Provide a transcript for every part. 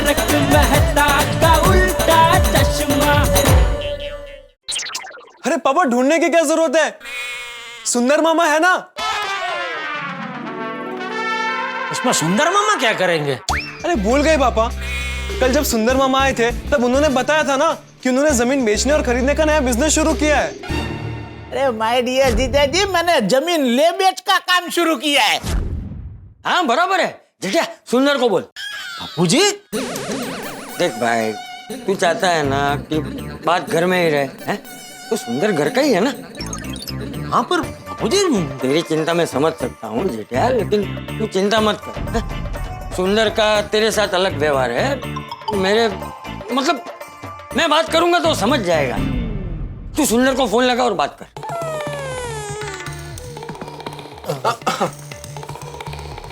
तारक मेहता का उल्टा चश्मा। अरे पापा, ढूंढने की क्या जरूरत है, सुंदर मामा है ना। इसमें सुंदर मामा क्या करेंगे? अरे भूल गए पापा, कल जब सुंदर मामा आए थे तब उन्होंने बताया था ना कि उन्होंने जमीन बेचने और खरीदने का नया बिजनेस शुरू किया है। अरे माय डियर जीजा जी, मैंने जमीन ले बेच का काम शुरू किया है। हाँ बराबर है। जेठिया सुंदर को बोल। बापूजी, देख भाई, तू चाहता है ना कि बात घर में ही रहे, हैं? तो सुंदर घर का ही है ना। हाँ पर बापूजी, तेरी चिंता मैं समझ सकता हूँ जेठिया, लेकिन तू चिंता मत कर। सुंदर का तेरे साथ अलग व्यवहार है। मेरे मतलब मैं बात करूंगा तो समझ जाएगा। तू सुंदर को फोन लगा और बात कर।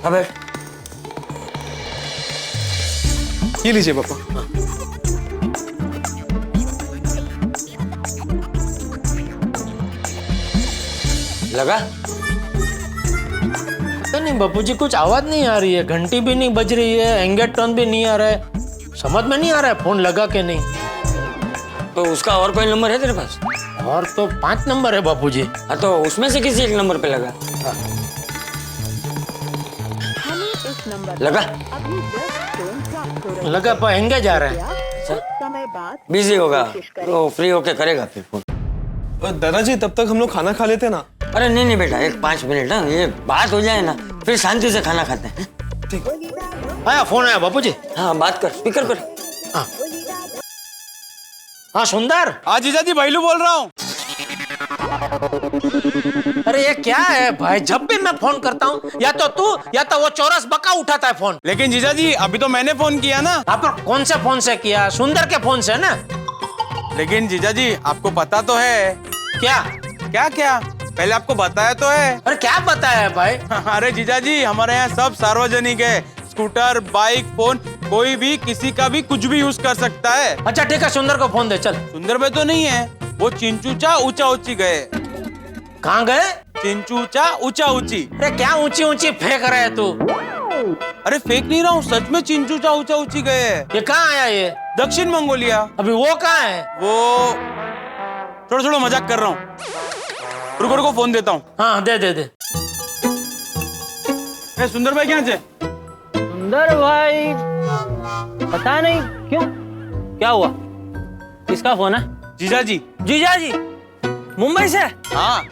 अबे ये लीजिए पापा। लगा? पता नहीं बापूजी, कुछ आवाज नहीं आ रही है, घंटी भी नहीं बज रही है, एंगेज टोन भी नहीं आ रहा है, समझ में नहीं आ रहा है फोन लगा के नहीं। तो उसका और कोई नंबर है तेरे पास? और तो 5 नंबर है बापूजी। हाँ तो उसमें से किसी एक नंबर पे लगा। लगा? लगा पर एंगेज आ रहा है। बिजी होगा तो फ्री होके करेगा फिर फोन। दादाजी, तब तक हम लोग खाना खा लेते ना। अरे नहीं नहीं बेटा, एक 5 मिनट ना, ये बात हो जाए ना फिर शांति से खाना खाते हैं। ठीक। आया फोन आया बापूजी। हाँ बात कर, स्पीकर पर। हाँ सुंदर। हाँ जीजा जी, भैलू बोल रहा हूँ। अरे ये क्या है भाई, जब भी मैं फोन करता हूँ या तो तू या तो वो चौरस बका उठाता है फोन। लेकिन जीजा जी, अभी तो मैंने फोन किया ना। आप कौन से फोन से किया? सुंदर के फोन से ना। लेकिन जीजा जी, आपको पता तो है। क्या क्या क्या? पहले आपको बताया तो है। अरे क्या बताया है भाई? अरे जीजा जी, हमारे यहाँ सब सार्वजनिक है। स्कूटर, बाइक, फोन, कोई भी किसी का भी कुछ भी यूज कर सकता है। अच्छा ठीक है, सुंदर को फोन दे चल। सुंदर भाई तो नहीं है, वो चिंचूचा ऊंचा ऊंची गए। कहाँ गए? चिंचूचा ऊंचा ऊंची। अरे क्या ऊंची ऊंची फेंक रहा है तू? अरे फेंक नहीं रहा हूँ, सच में चिंचूचा ऊंचा ऊंची गए। ये कहाँ आया ये? दक्षिण मंगोलिया। अभी वो कहाँ है? वो थोड़ा थोड़ा मजाक कर रहा हूँ। रुको रुको, फोन देता हूँ। हाँ दे दे दे। सुंदर भाई क्या है? सुंदर भाई पता नहीं क्यों, क्या हुआ? किसका फोन है? जीजा जी। जीजा जी मुंबई से? हाँ।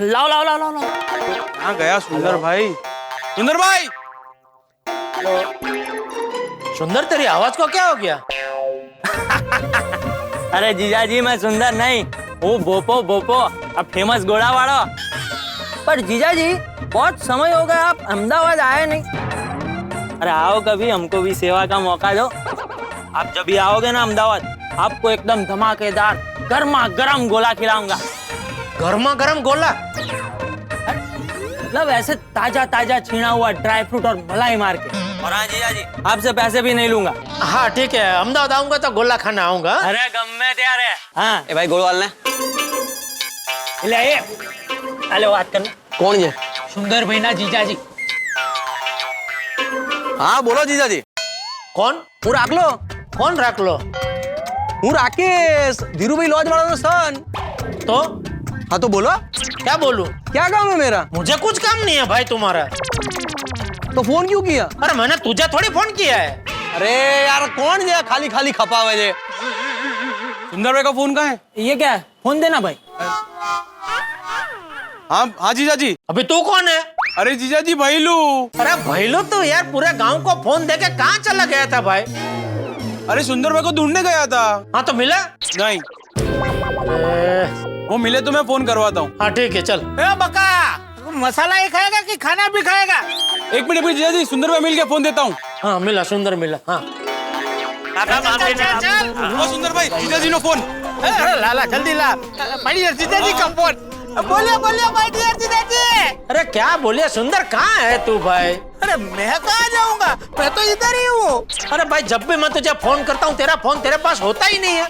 लाओ लाओ लाओ लाओ लाओ। कहाँ गया सुंदर भाई? सुंदर भाई! सुंदर, तेरी आवाज को क्या हो गया? अरे जीजा जी, मैं सुंदर नहीं, वो बोपो बोपो, अब फेमस घोड़ा वाड़ा। पर जीजा जी, बहुत समय हो गया आप अहमदाबाद आए नहीं। अरे आओ कभी, हमको भी सेवा का मौका दो। आप जब भी आओगे ना अहमदाबाद, आपको एकदम धमाकेदार गर्मा गर्म गोला खिलाऊंगा। गर्मा गर्म गोला? मतलब ऐसे ताजा ताजा छीना हुआ ड्राई फ्रूट और मलाई मार के। और हाँ जीजा जी, आपसे पैसे भी नहीं लूंगा। हाँ ठीक है, अहमदाबाद आऊंगा तो गोला खाना आऊंगा। अरे गम में तैयार है। हाँ ए भाई गोल वाल ने ले हेलो, बात करना। कौन ये? सुंदर भैया जीजा जी। हाँ बोलो जीजा जी। कौन? હું રાખલો कौन रख लो? હું राकेश धीरूभाई लॉज वाला सन। तो हाँ तो बोलो, क्या बोलूं? क्या काम है मेरा? मुझे कुछ काम नहीं है भाई तुम्हारा। तो फोन क्यों किया? अरे मैंने तुझे थोड़ी फोन किया है। अरे यार कौन जे खाली खाली खपावे जे? सुंदर भाई का फोन कहाँ है? ये क्या है? फोन देना भाई। हाँ हाँ जीजा जी। अभी तू कौन है? अरे जीजा जी, भैलू। अरे भैलो तो यार पूरे गांव को फोन देके कहाँ चला गया था भाई? अरे सुंदर भाई को ढूंढने गया था। हाँ तो मिला? नहीं, वो मिले तो मैं फोन करवाता हूँ। हाँ ठीक है चल। ए बका, मसाला ही खाएगा कि खाना भी खाएगा? एक मिनट जीजा जी, सुंदर भाई मिल गया, फोन देता हूँ। हाँ मिला, सुंदर मिला। हाँ वो सुंदर भाई, जीजा जी नो फोन। अरे लाला जल्दी ला, माय डियर जीजा जी का फोन। बोलिए बोलिए माय डियर जीजा जी। अरे क्या बोलिए, सुंदर कहाँ है तू भाई? अरे मैं कहाँ जाऊंगा, मैं तो इधर ही हूँ। अरे भाई जब भी मैं तुझे फोन करता हूँ तेरा फोन तेरे पास होता ही नहीं है।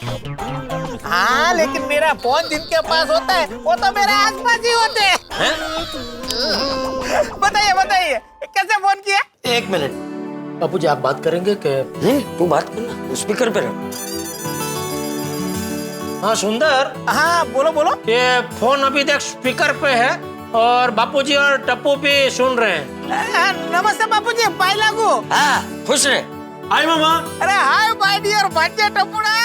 हाँ लेकिन मेरा फोन जिनके पास होता है वो तो मेरे आसपास ही होते हैं। बताइए बताइए कैसे फोन किया? एक मिनट, बापूजी आप बात करेंगे कि? नहीं, तू बात करना, स्पीकर पे रख। हाँ सुंदर, हाँ बोलो बोलो। ये फोन अभी तक स्पीकर पे है और बापूजी और टप्पू भी सुन रहे हैं। नमस्ते बापूजी, बाय लागू। हाँ, खुश रहे। हाय मामा। अरे हाय माय डियर भांजे टपुड़ा।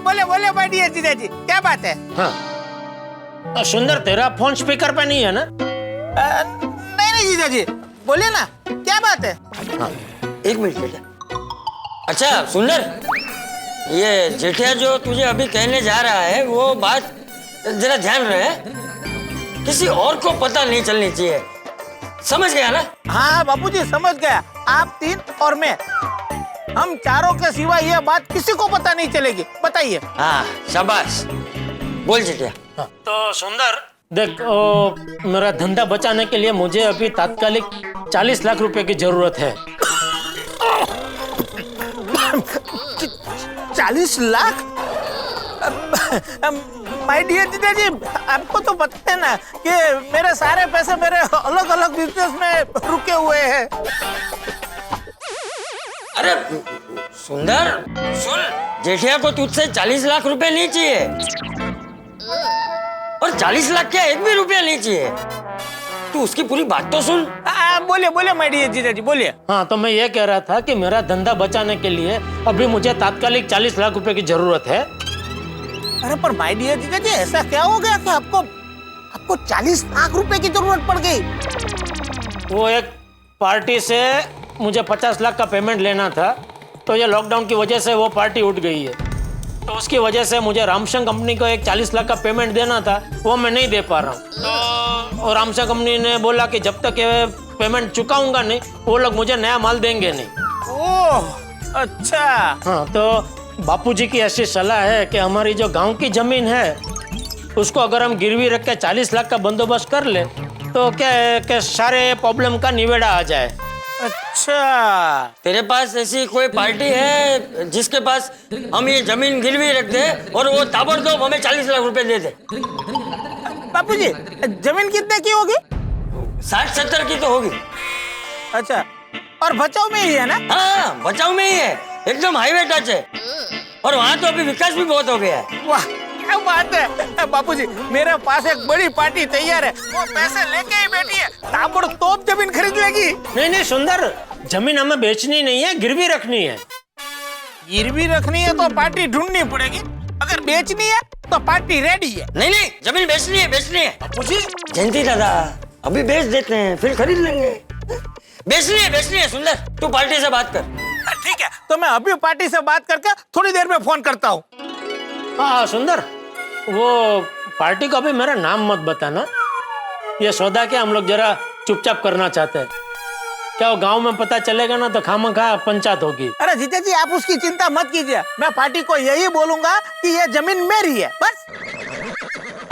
बोले बोले माय डियर जीजाजी, क्या बात है? हाँ सुंदर, तेरा फोन स्पीकर पे नहीं है ना? नहीं नहीं जीजाजी, बोले ना, क्या बात है? हाँ। एक मिनट बेटा। अच्छा सुंदर, ये जेठिया जो तुझे अभी कहने जा रहा है वो बात जरा ध्यान रहे, किसी और को पता नहीं चलनी चाहिए, समझ गया ना? हाँ बापूजी समझ गया, आप तीन और मैं, हम चारों के सिवा ये बात किसी को पता नहीं चलेगी। बताइए। हाँ शाबाश, बोल जेठिया। हाँ। तो सुंदर देख, मेरा धंधा बचाने के लिए मुझे अभी तात्कालिक 40 लाख रुपए की जरूरत है। 40 लाख? माय डियर जीजाजी, आपको तो पता है ना कि मेरे सारे पैसे मेरे अलग अलग बिजनेस में रुके हुए हैं। अरे सुंदर सुन, जेठिया को तुझसे 40 लाख रुपए नहीं चाहिए, और 40 लाख क्या, एक भी रुपया नहीं चाहिए। तू उसकी पूरी बात तो सुन। बोलिए बोलिए माय डियर जीजाजी, बोलिए। हाँ तो मैं ये कह रहा था कि मेरा धंधा बचाने के लिए अभी मुझे तात्कालिक 40 लाख रुपए की जरूरत है। अरे पर माय डियर जीजाजी, ऐसा क्या हो गया कि आपको 40 लाख रुपए की जरूरत पड़ गई? वो एक पार्टी से मुझे 50 लाख का पेमेंट लेना था, तो ये लॉकडाउन की वजह से वो पार्टी उठ गई है, तो उसकी वजह से मुझे रामशंकर कंपनी को एक 40 लाख का पेमेंट देना था, वो मैं नहीं दे पा रहा हूँ। तो रामशंकर कंपनी ने बोला कि जब तक ये पेमेंट चुकाऊंगा नहीं, वो लोग मुझे नया माल देंगे नहीं। ओह अच्छा। हाँ तो बापूजी की ऐसी सलाह है कि हमारी जो गांव की जमीन है उसको अगर हम गिरवी रख के 40 लाख का बंदोबस्त कर ले तो क्या है कि सारे प्रॉब्लम का निवेड़ा आ जाए। अच्छा, तेरे पास ऐसी कोई पार्टी है जिसके पास हम ये जमीन गिरवी रख दे और वो ताबड़तोड़ हमें 40 लाख रुपए दे दे? बापूजी जमीन कितने की होगी? 60-70 की तो होगी। अच्छा, और बचाव में ही है ना? हाँ बचाव में ही है, एकदम हाईवे टच है, और वहाँ तो अभी विकास भी बहुत हो गया है। वाह क्या बात है बापूजी, मेरे पास एक बड़ी पार्टी तैयार है, वो पैसे लेके ही बैठी है, ताबड़तोड़ जमीन खरीद लेगी। नहीं नहीं सुंदर, जमीन हमें बेचनी नहीं है, गिरवी रखनी है। गिरवी रखनी है तो पार्टी ढूंढनी पड़ेगी, अगर बेचनी है तो पार्टी रेडी है। नहीं नहीं, जमीन बेचनी है, बेचनी है। बापूजी जयंती दादा, अभी बेच देते हैं फिर खरीद लेंगे। बेचनी है सुंदर, तू पार्टी से बात कर। ठीक है, तो मैं अभी पार्टी से बात करके थोड़ी देर में फोन करता हूँ। हाँ सुंदर, वो पार्टी को अभी मेरा नाम मत बताना, ये सौदा क्या हम लोग जरा चुपचाप करना चाहते हैं, क्या वो गांव में पता चलेगा ना तो खामखा पंचायत होगी। अरे जीजा जी आप उसकी चिंता मत कीजिए, मैं पार्टी को यही बोलूंगा कि ये जमीन मेरी है बस।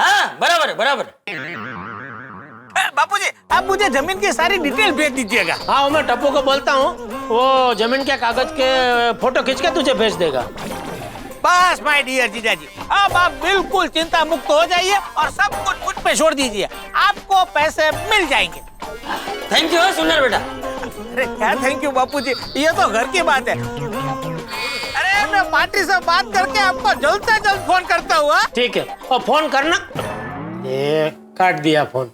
हाँ बराबर है, बराबर। बापूजी आप मुझे जमीन की सारी डिटेल भेज दीजिएगा। हाँ मैं टप्पू को बोलता हूँ, वो जमीन के कागज के फोटो खींच के तुझे भेज देगा। बस माय डियर जीजा जी, अब आप बिल्कुल चिंता मुक्त हो जाइए और सब कुछ मुझ पे छोड़ दीजिए, आपको पैसे मिल जाएंगे। थैंक यू सुंदर बेटा। अरे क्या थैंक यू बापूजी, ये तो घर की बात है। अरे मैं पार्टी से बात करके आपको जल्द से जल्द फोन करता हूँ। ठीक है, और फोन करना। ये काट दिया फोन।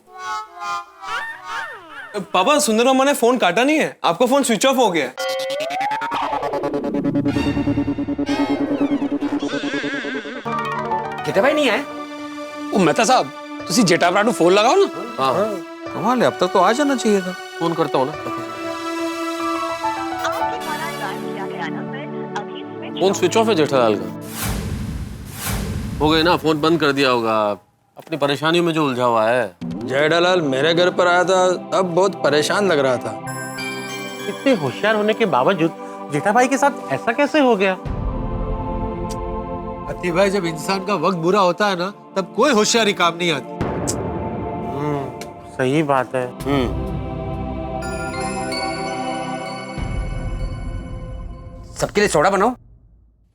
पापा सुंदर मामा ने फोन काटा नहीं है, आपका फोन स्विच ऑफ हो गया है। कितने भाई नहीं आए? ओ मेहता साहब, तुसी जेठा भरा फोन लगाओ ना। हाँ कमाल है, अब तक तो आ जाना चाहिए था। फोन करता हूँ ना। फोन स्विच ऑफ है जेठालाल का। हो गए ना, फोन बंद कर दिया होगा, अपनी परेशानियों में जो उलझा हुआ है। जेठालाल मेरे घर पर आया था तब बहुत परेशान लग रहा था। इतने होशियार होने के बावजूद जेठा भाई के साथ ऐसा कैसे हो गया? अति भाई, जब इंसान का वक्त बुरा होता है ना तब कोई होशियारी काम नहीं आती। सही बात है। सबके लिए सोडा बनाओ।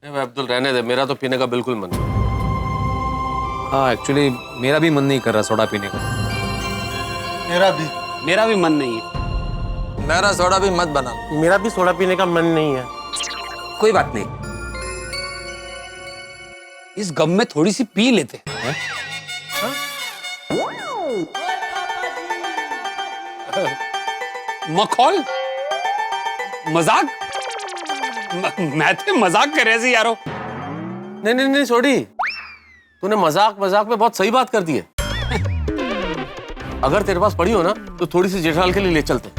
भाई अब्दुल रहने दे, मेरा तो पीने का बिल्कुल मन नहीं। हाँ एक्चुअली मेरा भी मन नहीं कर रहा सोडा पीने का। मेरा भी मन नहीं है। मेरा सोडा भी मत बना। मेरा भी सोडा पीने का मन नहीं है। कोई बात नहीं, इस गम में थोड़ी सी पी लेते हैं। मखौल मजाक मैं तो मजाक कर रहे थे यारो। नहीं नहीं नहीं सोडी, तूने मजाक मजाक में बहुत सही बात कर दी है। अगर तेरे पास पड़ी हो ना तो थोड़ी सी जेठालाल के लिए ले चलते।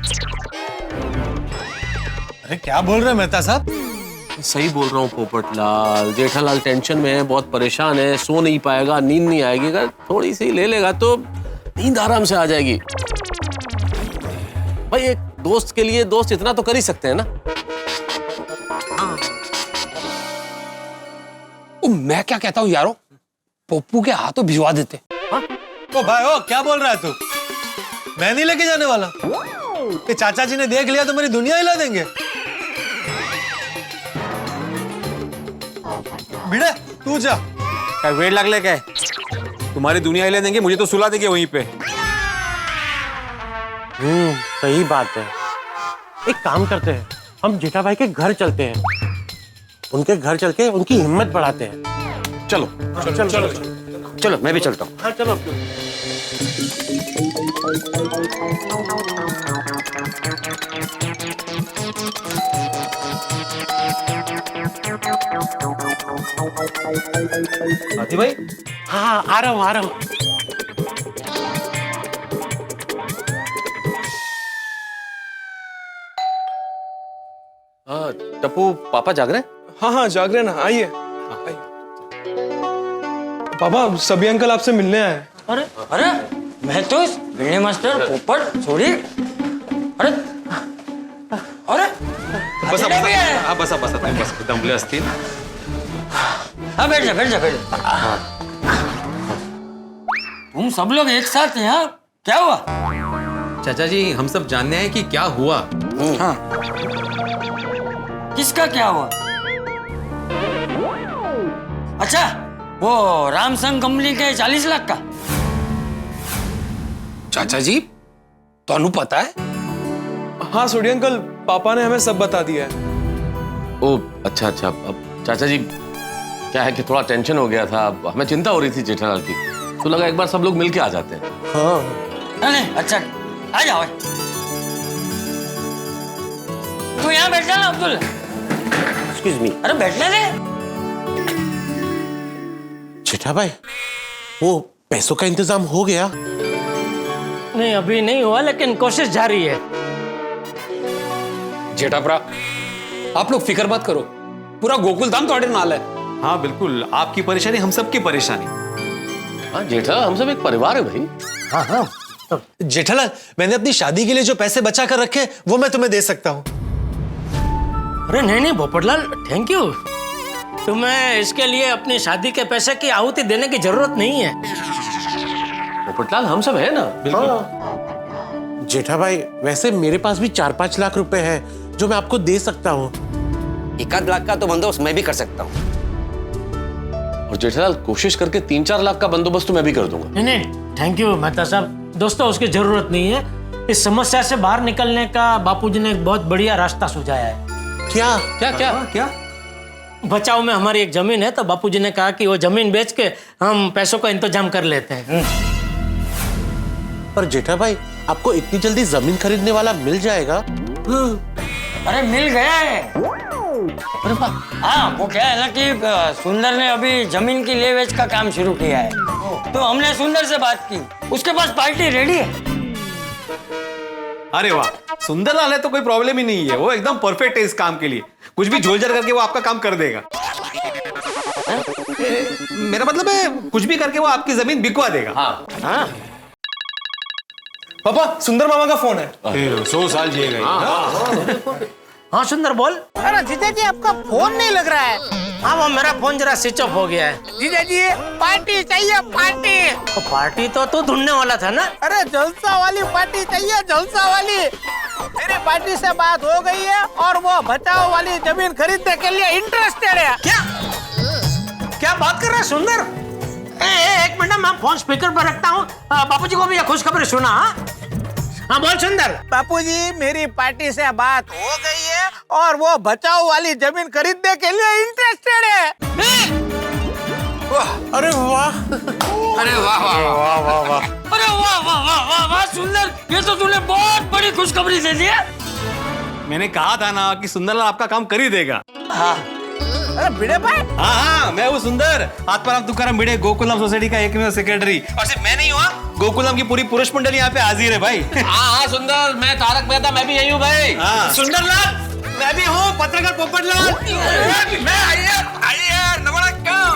अरे क्या बोल रहे हैं मेहता साहब? सही बोल रहा हूँ पोपटलाल, जेठालाल टेंशन में है, बहुत परेशान है, सो नहीं पाएगा, नींद नहीं आएगी। अगर थोड़ी सी ले लेगा तो नींद आराम से आ जाएगी। भाई एक दोस्त के लिए दोस्त इतना तो कर ही सकते हैं ना। मैं क्या कहता हूँ यारो, पप्पू के हाथों भिजवा देते। ओ भाई ओ, क्या बोल रहा है तू? मैं नहीं लेके जाने वाला। कि चाचा जी ने देख लिया तो मेरी दुनिया हिला देंगे। भिड़े तू जा। क्या वेट लग ले क्या? तुम्हारी दुनिया हिला देंगे, मुझे तो सुला देंगे वहीं पे। सही बात है। एक काम करते हैं, हम जेठा भाई के घर चलते हैं, उनके घर चल के उनकी हिम्मत बढ़ाते हैं। चलो चलो चलो चलो मैं भी चलता हूँ। हाँ चलो। हाथी भाई, हाँ आ रहा हूँ। हाँ टप्पू, पापा जाग रहे हैं? हाँ हाँ जाग रहे ना, आइए। पापा सभी अंकल आपसे मिलने आए। अरे अरे मैं तो इस भिड़े मास्टर पोपट छोड़ी। अरे अरे बसा दमले असतील। हाँ बैठ जा। तुम सब लोग एक साथ यहाँ क्या हुआ? चाचा जी हम सब जानते हैं कि क्या हुआ। हाँ किसका क्या हुआ? अच्छा वो रामसंग कंपनी के 40 लाख का। चाचा जी तो पता है? हाँ सोडी अंकल, पापा ने हमें सब बता दिया है। ओ अच्छा। अब चाचा जी क्या है कि थोड़ा टेंशन हो गया था, हमें चिंता हो रही थी जेठालाल की, तो लगा एक बार सब लोग मिलके आ जाते हैं। हाँ नहीं अच्छा आ जाओ। तू यहाँ बैठ जा ना अब्दुल। Excuse me. अरे बैठने दे। जेठा भाई वो पैसों का इंतजाम हो गया? नहीं अभी नहीं हुआ, लेकिन कोशिश जारी है। जेठापरा आप लोग फिक्र मत करो, पूरा गोकुल धाम तुम्हारे नाल है। हाँ बिल्कुल, आपकी परेशानी हम सबकी परेशानी। हाँ जेठालाल, हम सब एक परिवार है भाई। हाँ। जेठालाल, मैंने अपनी शादी के लिए जो पैसे बचा कर रखे वो मैं तुम्हें दे सकता हूँ। अरे नहीं पोपटलाल, थैंक यू। तुम्हें इसके लिए अपनी शादी के पैसे की आहुति देने की जरूरत नहीं है। पोपटलाल हम सब है ना। बिल्कुल। जेठा भाई वैसे मेरे पास भी 4-5 लाख रुपए हैं जो मैं आपको दे सकता हूँ। 1 लाख का तो बंदोबस्त मैं भी कर सकता हूँ। और जेठालाल कोशिश करके 3-4 लाख का बंदोबस्त तो मैं भी कर दूंगा। नहीं थैंक यू मेहता साहब। दोस्तों उसकी जरूरत नहीं है। इस समस्या से बाहर निकलने का बापूजी ने एक बहुत बढ़िया रास्ता सुझाया है। क्या? बचाव में हमारी एक जमीन है, तो बापूजी ने कहा कि वो जमीन बेच के हम पैसों का इंतजाम कर लेते हैं। पर जेठा भाई आपको इतनी जल्दी जमीन खरीदने वाला मिल जाएगा? अरे मिल गया है। हाँ वो क्या है ना कि सुंदर ने अभी जमीन की ले बेच का काम शुरू किया है, तो हमने सुंदर से बात की, उसके पास पार्टी रेडी है। अरे वाह, सुंदरलाल है तो कोई प्रॉब्लम ही नहीं है, वो एकदम परफेक्ट है इस काम के लिए। कुछ भी जोल जर करके वो आपका काम कर देगा। मेरा मतलब है कुछ भी करके वो आपकी जमीन बिकवा देगा। हाँ पापा सुंदर मामा का फोन है। 100 साल जिएगा। हाँ सुंदर बोल। अरे जीजा जी आपका फोन नहीं लग रहा है। हाँ वो मेरा फोन जरा स्विच ऑफ हो गया है। जीजा जी पार्टी चाहिए, पार्टी। तो पार्टी तो तू ढूंढने वाला था ना। अरे जलसा वाली पार्टी चाहिए, जलसा वाली। मेरी पार्टी से बात हो गई है और वो बचाव वाली जमीन खरीदने के लिए इंटरेस्टेड है। क्या बात कर रहा है सुंदर? एक मिनट मैं फोन स्पीकर पर रखता हूँ। बापूजी को भी ये खुशखबरी सुना। हाँ बोल सुंदर। बापूजी मेरी पार्टी से बात हो गई है और वो बचाओ वाली जमीन खरीदने के लिए इंटरेस्टेड है। अरे वाह, अरे वाह वाह वाह वाह वाह, अरे वाह वाह वाह वाह वाह सुंदर, ये तो तूने बहुत बड़ी खुशखबरी दे दी है। मैंने कहा था ना कि सुंदरलाल आपका काम कर ही देगा। अरे भिड़े भाई, हाँ हाँ, मैं हूँ सुंदर, आत्माराम तुकाराम भिड़े, गोकुलम सोसाइटी का एकमेव सेक्रेटरी। और सिर्फ मैं नहीं हुआ, गोकुलम की पूरी पुरुष मंडली यहाँ पे हाजिर है भाई। हाँ सुंदर, मैं तारक मेहता, मैं भी यही हूँ भाई। हाँ। सुंदरलाल, मैं भी हूँ पत्रकार पोपटलाल। मैं आइए नमस्कार।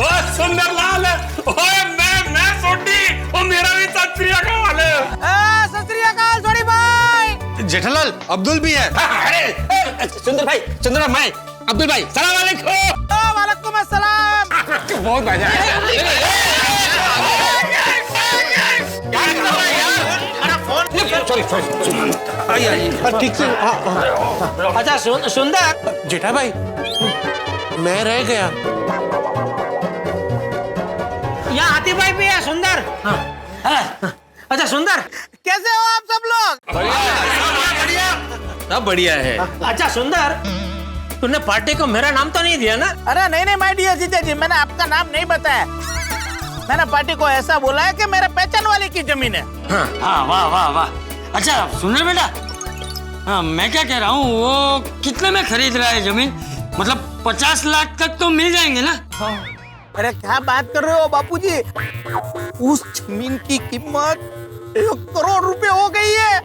ओ सुंदरलाल, ओए मैं सोटी, ओ मेरा भी सत श्री अकाल। सत श्री अकाल छोड़ी भाई। जेठालाल, अब्दुल भी है। सुंदर भाई, सुंदर मैं अब्दुल भाई, सलाम अलैकुम। वालेकुम अस्सलाम। बहुत मजा आया। ठीक से। अच्छा सुंदर। जेठा भाई, मैं रह गया। यहाँ हाथी भाई भी है सुंदर। अच्छा सुंदर, कैसे हो आप सब लोग? सब बढ़िया है। अच्छा सुंदर, तूने पार्टी को मेरा नाम तो नहीं दिया ना? अरे नहीं माय डियर जीजा जी, मैंने आपका नाम नहीं बताया। मैंने पार्टी को ऐसा बोला है कि मेरे पहचान वाले की जमीन है। हाँ वाह वाह वाह। अच्छा सुनो बेटा, हाँ मैं क्या कह रहा हूँ, वो कितने में खरीद रहा है जमीन? मतलब 50 लाख तक तो मिल जाएंगे ना? अरे क्या बात कर रहे हो बापूजी, उस जमीन की कीमत 1 करोड़ रुपए हो गई है।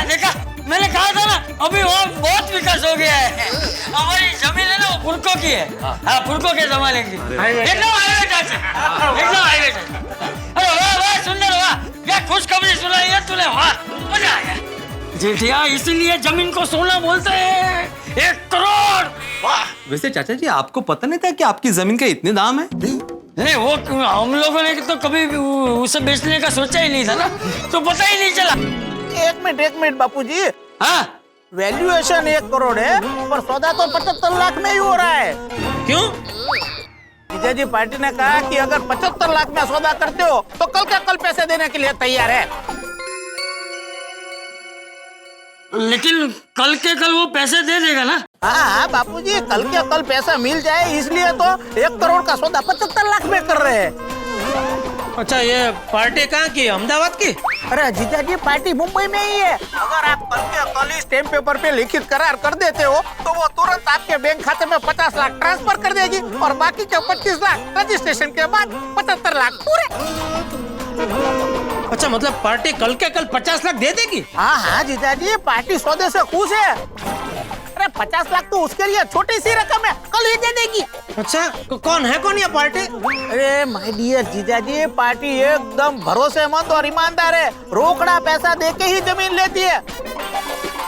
देखा, मैंने कहा था ना, अभी और बहुत विकास हो गया है। हमारी जमीन है ना, वो पुरखों की है। हाँ पुरखों के जमाने की। एकदम हाईवे से। अरे वाह वाह सुंदर, वाह क्या खुशखबरी सुनाई है तूने, वाह मजा आ गया। जेठिया, इसीलिए जमीन को सोना बोलते हैं। 1 करोड़, वाह। वैसे चाचा जी, आपको पता नहीं था कि आपकी जमीन के इतने दाम है? नहीं वो हम लोगों ने तो कभी उसे बेचने का सोचा ही नहीं था ना, तो पता ही नहीं चला। एक मिनट बापूजी, हाँ वैल्यूएशन 1 करोड़ है, पर सौदा तो 75 लाख में ही हो रहा है। क्यों? जीजा जी पार्टी ने कहा कि अगर 75 लाख में सौदा करते हो तो कल के कल पैसे देने के लिए तैयार है। लेकिन कल के कल वो पैसे दे देगा ना? हाँ बापूजी, कल के कल पैसा मिल जाए इसलिए तो 1 करोड़ का सौदा 75 लाख में कर रहे हैं। अच्छा ये पार्टी कहाँ की, अहमदाबाद की? अरे जीजा जी पार्टी मुंबई में ही है। अगर आप कल के कल ही स्टैम्प पेपर पे लिखित करार कर देते हो तो वो तुरंत आपके बैंक खाते में 50 लाख ट्रांसफर कर देगी और बाकी के 25 लाख रजिस्ट्रेशन के बाद 75 लाख पूरे। अच्छा मतलब पार्टी कल के कल 50 लाख दे देगी? हाँ जीजा जी, पार्टी सौदे से खुश है। अरे 50 लाख तो उसके लिए छोटी सी रकम है, कल ही दे देगी। अच्छा कौन है कौन ये पार्टी? अरे माय डियर जीजा जी, पार्टी एकदम भरोसेमंद और ईमानदार है, रोकड़ा पैसा देके ही जमीन लेती है।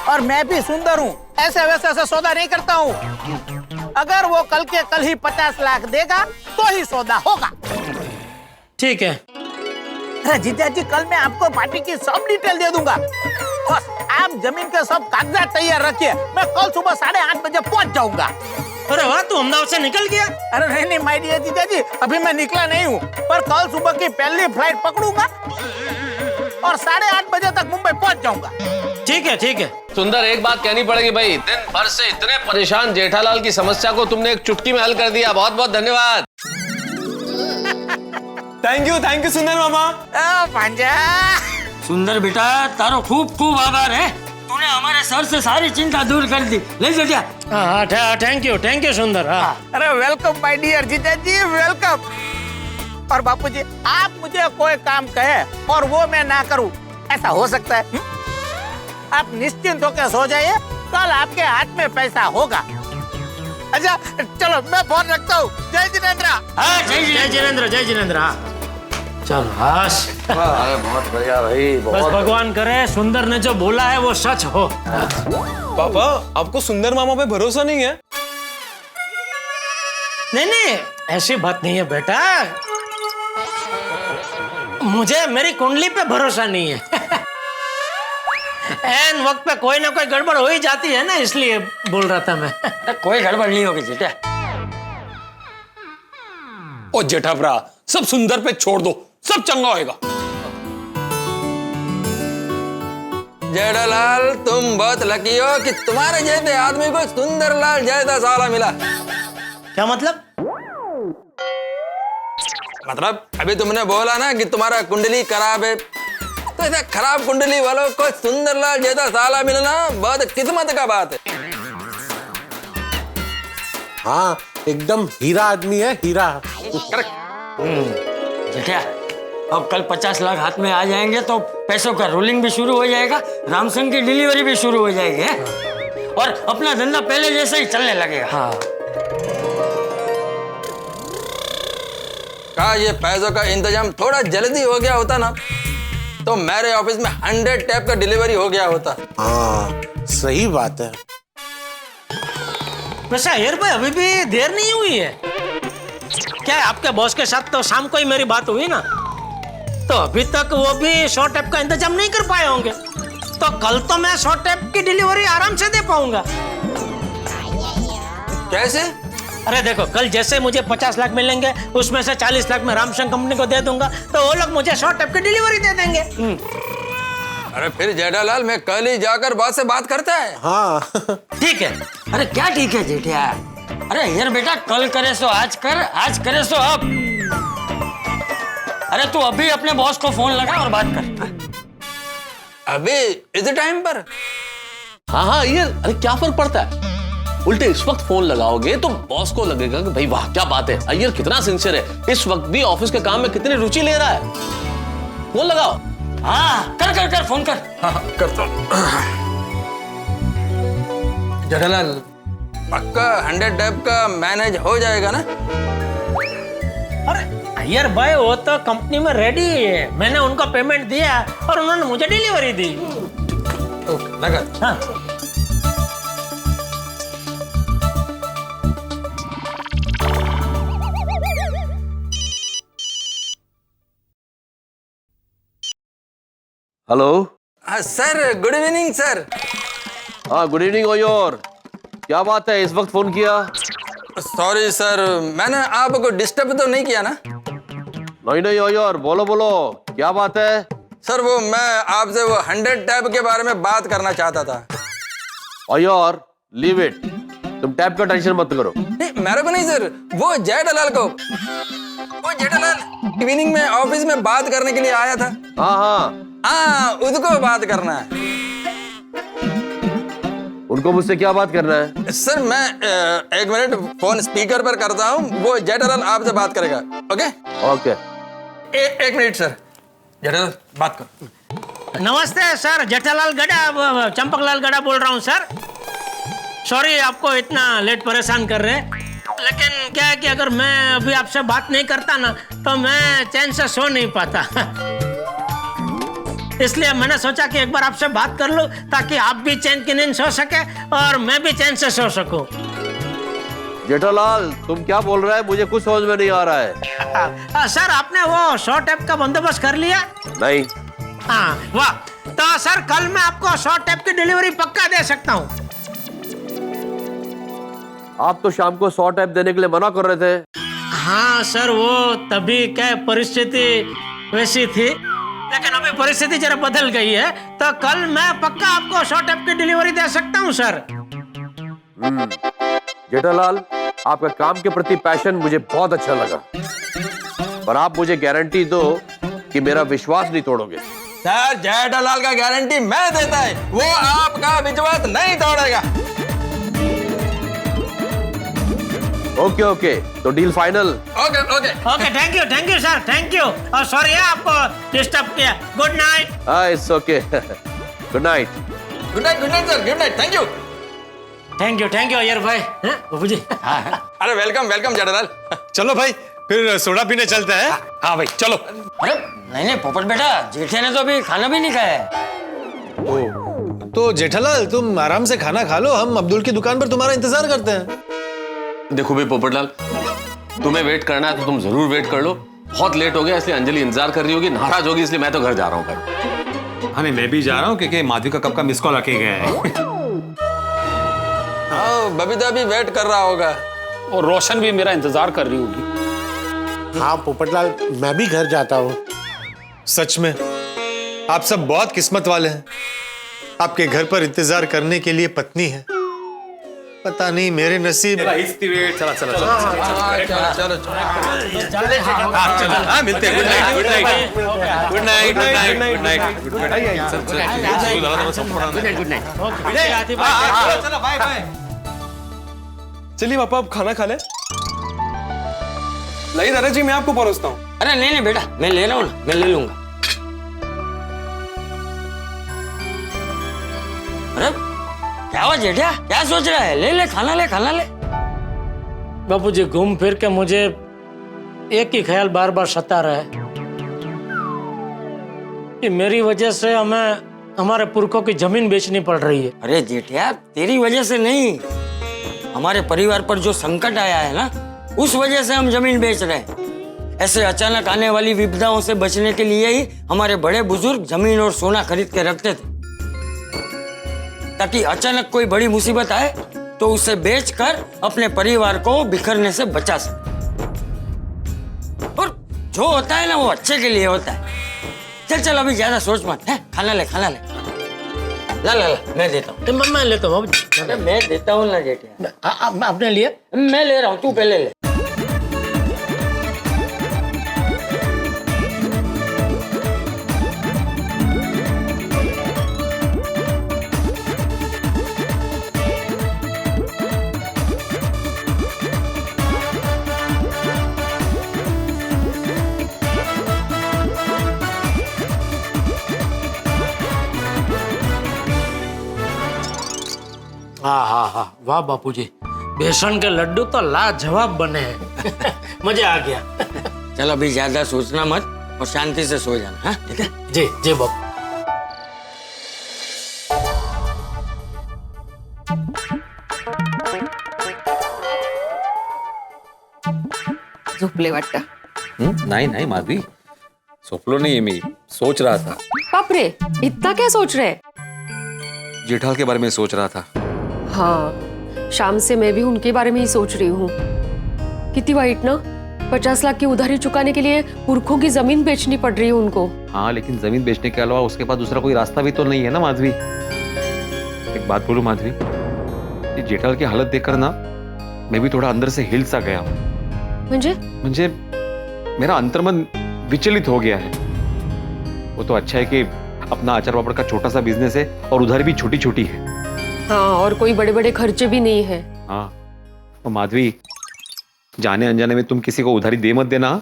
और मैं भी सुंदर हूँ, ऐसे वैसे से सौदा नहीं करता हूँ। अगर वो कल के कल ही 50 लाख देगा तो ही सौदा होगा। ठीक है। अरे जीजा जी, कल मैं आपको पार्टी की सब डिटेल दे दूंगा। बस आप जमीन के सब कागजात तैयार रखिए, मैं कल सुबह 8:30 बजे पहुंच जाऊंगा। अरे वाह, तू अहमदाबाद से निकल गया? अरे नहीं माय डियर जीजा जी, अभी मैं निकला नहीं हूँ, पर कल सुबह की पहली फ्लाइट पकड़ूंगा और 8:30 बजे तक मुंबई पहुंच जाऊंगा। ठीक है ठीक है। सुंदर, एक बात कहनी पड़ेगी भाई, दिन भर से इतने परेशान जेठालाल की समस्या को तुमने एक चुटकी में हल कर दिया। बहुत बहुत धन्यवाद। थैंक यू सुंदर मामा। भांजा सुंदर बेटा, तारो खूब खूब आभार है, तूने हमारे सर से सारी चिंता दूर कर दी। ले जेठिया। हाँ थैंक यू सुंदर। हाँ अरे वेलकम माय डियर जीजा जी, वेलकम। और बापूजी, आप मुझे कोई काम कहे और वो मैं ना करूं, ऐसा हो सकता है? आप निश्चिंत होकर सो जाइए, कल आपके हाथ में पैसा होगा। अच्छा चलो मैं फोन रखता हूँ। जय जिनेंद्र। हाँ जय जिनेंद्र। हाँ चल हाश। अरे बहुत बढ़िया भाई, बस भगवान करे सुंदर ने जो बोला है वो सच हो। पापा, आपको सुंदर मामा पे भरोसा नहीं है? नहीं ऐसी बात नहीं है बेटा, मुझे मेरी कुंडली पे भरोसा नहीं है। एन वक्त पे कोई ना कोई गड़बड़ हो ही जाती है ना, इसलिए बोल रहा था मैं। कोई गड़बड़ नहीं होगी जेठा। ओ जेठा भरा, सब सुंदर पे छोड़ दो, सब चंगा होएगा। जेठालाल तुम बहुत लकी हो कि तुम्हारे जैसे आदमी को सुंदरलाल जैसा साला मिला। क्या मतलब? मतलब अभी तुमने बोला ना कि तुम्हारा कुंडली खराब है, तो ऐसा खराब कुंडली वालों को सुंदरलाल जैसा साला मिलना बहुत किस्मत का बात है। हाँ एकदम हीरा आदमी है, हीरा। जेठा अब कल 50 लाख हाथ में आ जाएंगे तो पैसों का रोलिंग भी शुरू हो जाएगा, रामसन की डिलीवरी भी शुरू हो जाएगी है? और अपना धंधा पहले जैसे ही चलने लगेगा। हाँ। कहा ये पैसों का इंतजाम थोड़ा जल्दी हो गया होता ना तो मेरे ऑफिस में 100 टैप का डिलीवरी हो गया होता। हाँ सही बात है। वैसे अय्यर भाई अभी भी देर नहीं हुई है क्या? आपके बॉस के साथ तो शाम को ही मेरी बात हुई ना, तो अभी तक वो भी 100 टैप का इंतजाम नहीं कर पाए होंगे, तो कल तो मैं 100 टैप की डिलीवरी आराम से दे पाऊंगा। कैसे? अरे देखो, कल जैसे मुझे 50 लाख मिलेंगे उसमें से 40 लाख मैं रामशंकर कंपनी को दे दूंगा, तो वो लोग मुझे 100 टैप की डिलीवरी दे देंगे। अरे फिर जेठालाल मैं कल ही जाकर बात से बात करता है। हाँ ठीक है। अरे क्या ठीक है जेठिया? अरे यार बेटा, कल करे सो आज कर, आज करे सो अब। अरे तू अभी अपने बॉस को फोन लगा और बात कर। अभी इस टाइम पर? हाँ हाँ ये, अरे क्या फर्क पड़ता है? उल्टे इस वक्त फोन लगाओगे तो बॉस को लगेगा कि भाई वाह क्या बात है, अय्यर कितना सिंसियर है, इस वक्त भी ऑफिस के काम में कितनी रुचि ले रहा है। फोन लगाओ। हाँ कर कर कर फोन कर। हाँ करता हूँ। जेठालाल पक्का 100 टैप का मैनेज हो जाएगा ना? अरे अय्यर भाई वो तो कंपनी में रेडी है, मैंने उनको पेमेंट दिया और उन्होंने मुझे डिलीवरी दी। ओके लगा। हाँ। Hello. Sir good evening sir. हाँ गुड इवनिंग अय्यर, क्या बात है इस वक्त फोन किया? सॉरी सर, मैंने आपको डिस्टर्ब तो नहीं किया ना? नहीं नहीं अय्यर, बोलो बोलो क्या बात है? सर वो मैं आपसे वो 100 टैप के बारे में बात करना चाहता था। अय्यर लीव इट, तुम टैप का टेंशन मत करो। नहीं मेरे को नहीं सर, वो जेठालाल को। वो जेठालाल इवनिंग में ऑफिस में बात करने के लिए आया था। हाँ हाँ हाँ उसको बात करना है। उनको मुझसे क्या बात करना है? सर मैं 1 मिनट फोन स्पीकर पर करता हूँ, वो जेठालाल आपसे बात करेगा। Okay okay. 1 minute sir, Jethalal बात कर। नमस्ते सर, जेठालाल गड़ा, चंपकलाल गड़ा बोल रहा हूँ सर। सॉरी आपको इतना लेट परेशान कर रहे हैं, लेकिन क्या है कि अगर मैं अभी आपसे बात नहीं करता ना तो मैं चैन से सो नहीं पाता। इसलिए मैंने सोचा कि एक बार आपसे बात कर लूं ताकि आप भी चैन की नींद सो सके और मैं भी चैन से सो सकूं। जेठालाल तुम क्या बोल रहा है, मुझे कुछ समझ में नहीं आ रहा है। सर आपने वो 100 टैप का बंदोबस्त कर लिया? नहीं। हाँ वाह, तो सर कल मैं आपको 100 टैप की डिलीवरी पक्का दे सकता हूँ। आप तो शाम को 100 टैप देने के लिए मना कर रहे थे। हाँ सर, वो तभी क्या परिस्थिति वैसी थी, लेकिन अभी परिस्थिति जरा बदल गई है, तो कल मैं पक्का आपको 100 टैप की डिलीवरी दे सकता हूँ सर। जेठालाल आपका काम के प्रति पैशन मुझे बहुत अच्छा लगा, पर आप मुझे गारंटी दो कि मेरा विश्वास नहीं तोड़ोगे। सर जेठालाल का गारंटी मैं देता है, वो आपका विश्वास नहीं तोड़ेगा। ओके ओके, तो deal final. Okay okay okay, thank you sir, thank you. और सॉरी है आपको डिस्टर्ब किया। Good night. It's okay. Good night. Good night sir, good night. Thank you Iyer भाई। बाबू जी। अरे वेलकम जेठालाल। चलो भाई फिर सोडा पीने चलते हैं। हाँ भाई चलो। अरे नहीं पोपट बेटा, जेठे ने तो अभी खाना भी नहीं खाया है। तो जेठालाल तुम आराम से खाना खा लो, हम अब्दुल की दुकान पर तुम्हारा इंतजार करते हैं। देखो भाई पोपटलाल, तुम्हें वेट करना है तो तुम जरूर वेट कर लो, बहुत लेट हो गया इसलिए अंजलि इंतजार कर रही होगी, नाराज होगी, इसलिए मैं तो घर जा रहा हूँ भाई। हाँ नहीं, मैं भी जा रहा हूँ क्योंकि माधवी का कब का मिस कॉल आके गया है। हाँ बबीता भी वेट कर रहा होगा। और रोशन भी मेरा इंतजार कर रही होगी। हाँ पोपटलाल, मैं भी घर जाता हूँ। सच में आप सब बहुत किस्मत वाले हैं। आपके घर पर इंतजार करने के लिए पत्नी है। पता नहीं मेरे नसीब। चला चला चलो चलो हाँ मिलते हैं। Good night good night good night good night good night. चलो बाय बाय। चलिए पापा अब खाना खा ले। लाइए दादाजी, मैं आपको परोसता हूँ। अरे नहीं नहीं बेटा, मैं ले रहा हूँ ना, मैं ले लूंगा। अरे क्या हुआ जेठिया, क्या सोच रहा है? ले ले खाना ले, खाना ले। बापूजी घूम फिर के मुझे एक ही ख्याल बार बार सता रहा है कि मेरी वजह से हमें हमारे पुरखों की जमीन बेचनी पड़ रही है। अरे जेठिया, तेरी वजह से नहीं, हमारे परिवार पर जो संकट आया है ना, उस वजह से हम जमीन बेच रहे हैं। ऐसे अचानक आने वाली विपदाओं से बचने के लिए ही हमारे बड़े बुजुर्ग जमीन और सोना खरीद के रखते थे, ताकि अचानक कोई बड़ी मुसीबत आए तो उसे बेचकर अपने परिवार को बिखरने से बचा सके। और जो होता है ना, वो अच्छे के लिए होता है। चल चल, अभी ज्यादा सोच मत, है? खाना ले, खाना ले। ला ला ला, मैं देता हूँ। मैं लेता हूँ। अरे मैं देता हूँ ना जेठिया। आपने लिए? मैं ले रहा हूँ, तू पहले ले। हाँ हाँ हाँ, वाह बापूजी, बेसन के लड्डू तो लाजवाब बने हैं। मजा आ गया। चल अभी ज्यादा सोचना मत और शांति से सो जाना, हाँ? ठीक है? जी जी बापू। झोपले वाटतं. नहीं नहीं माधवी, सोपलो नहीं, मैं सोच रहा था। बाप रे, इतना क्या सोच रहे? जेठाल के बारे में सोच रहा था। हाँ, शाम से मैं भी उनके बारे में ही सोच रही हूँ। कितनी वाइट ना, 50 लाख की उधारी चुकाने के लिए पुरखों की जमीन बेचनी पड़ रही है उनको। हाँ लेकिन जमीन बेचने के अलावा उसके पास दूसरा कोई रास्ता भी तो नहीं है ना माधवी। एक बात बोलूं माधवी, ये जेठाल की हालत देखकर ना मैं भी थोड़ा अंदर से हिल सा गया हूँ। म्हणजे मेरा अंतर्मन विचलित हो गया है। वो तो अच्छा है कि अपना अचार पापड़ का छोटा सा बिजनेस है और उधारी भी छोटी छोटी है। हाँ, और कोई बड़े बड़े खर्चे भी नहीं है। हाँ तो माधवी, जाने अनजाने में तुम किसी को उधारी दे मत देना,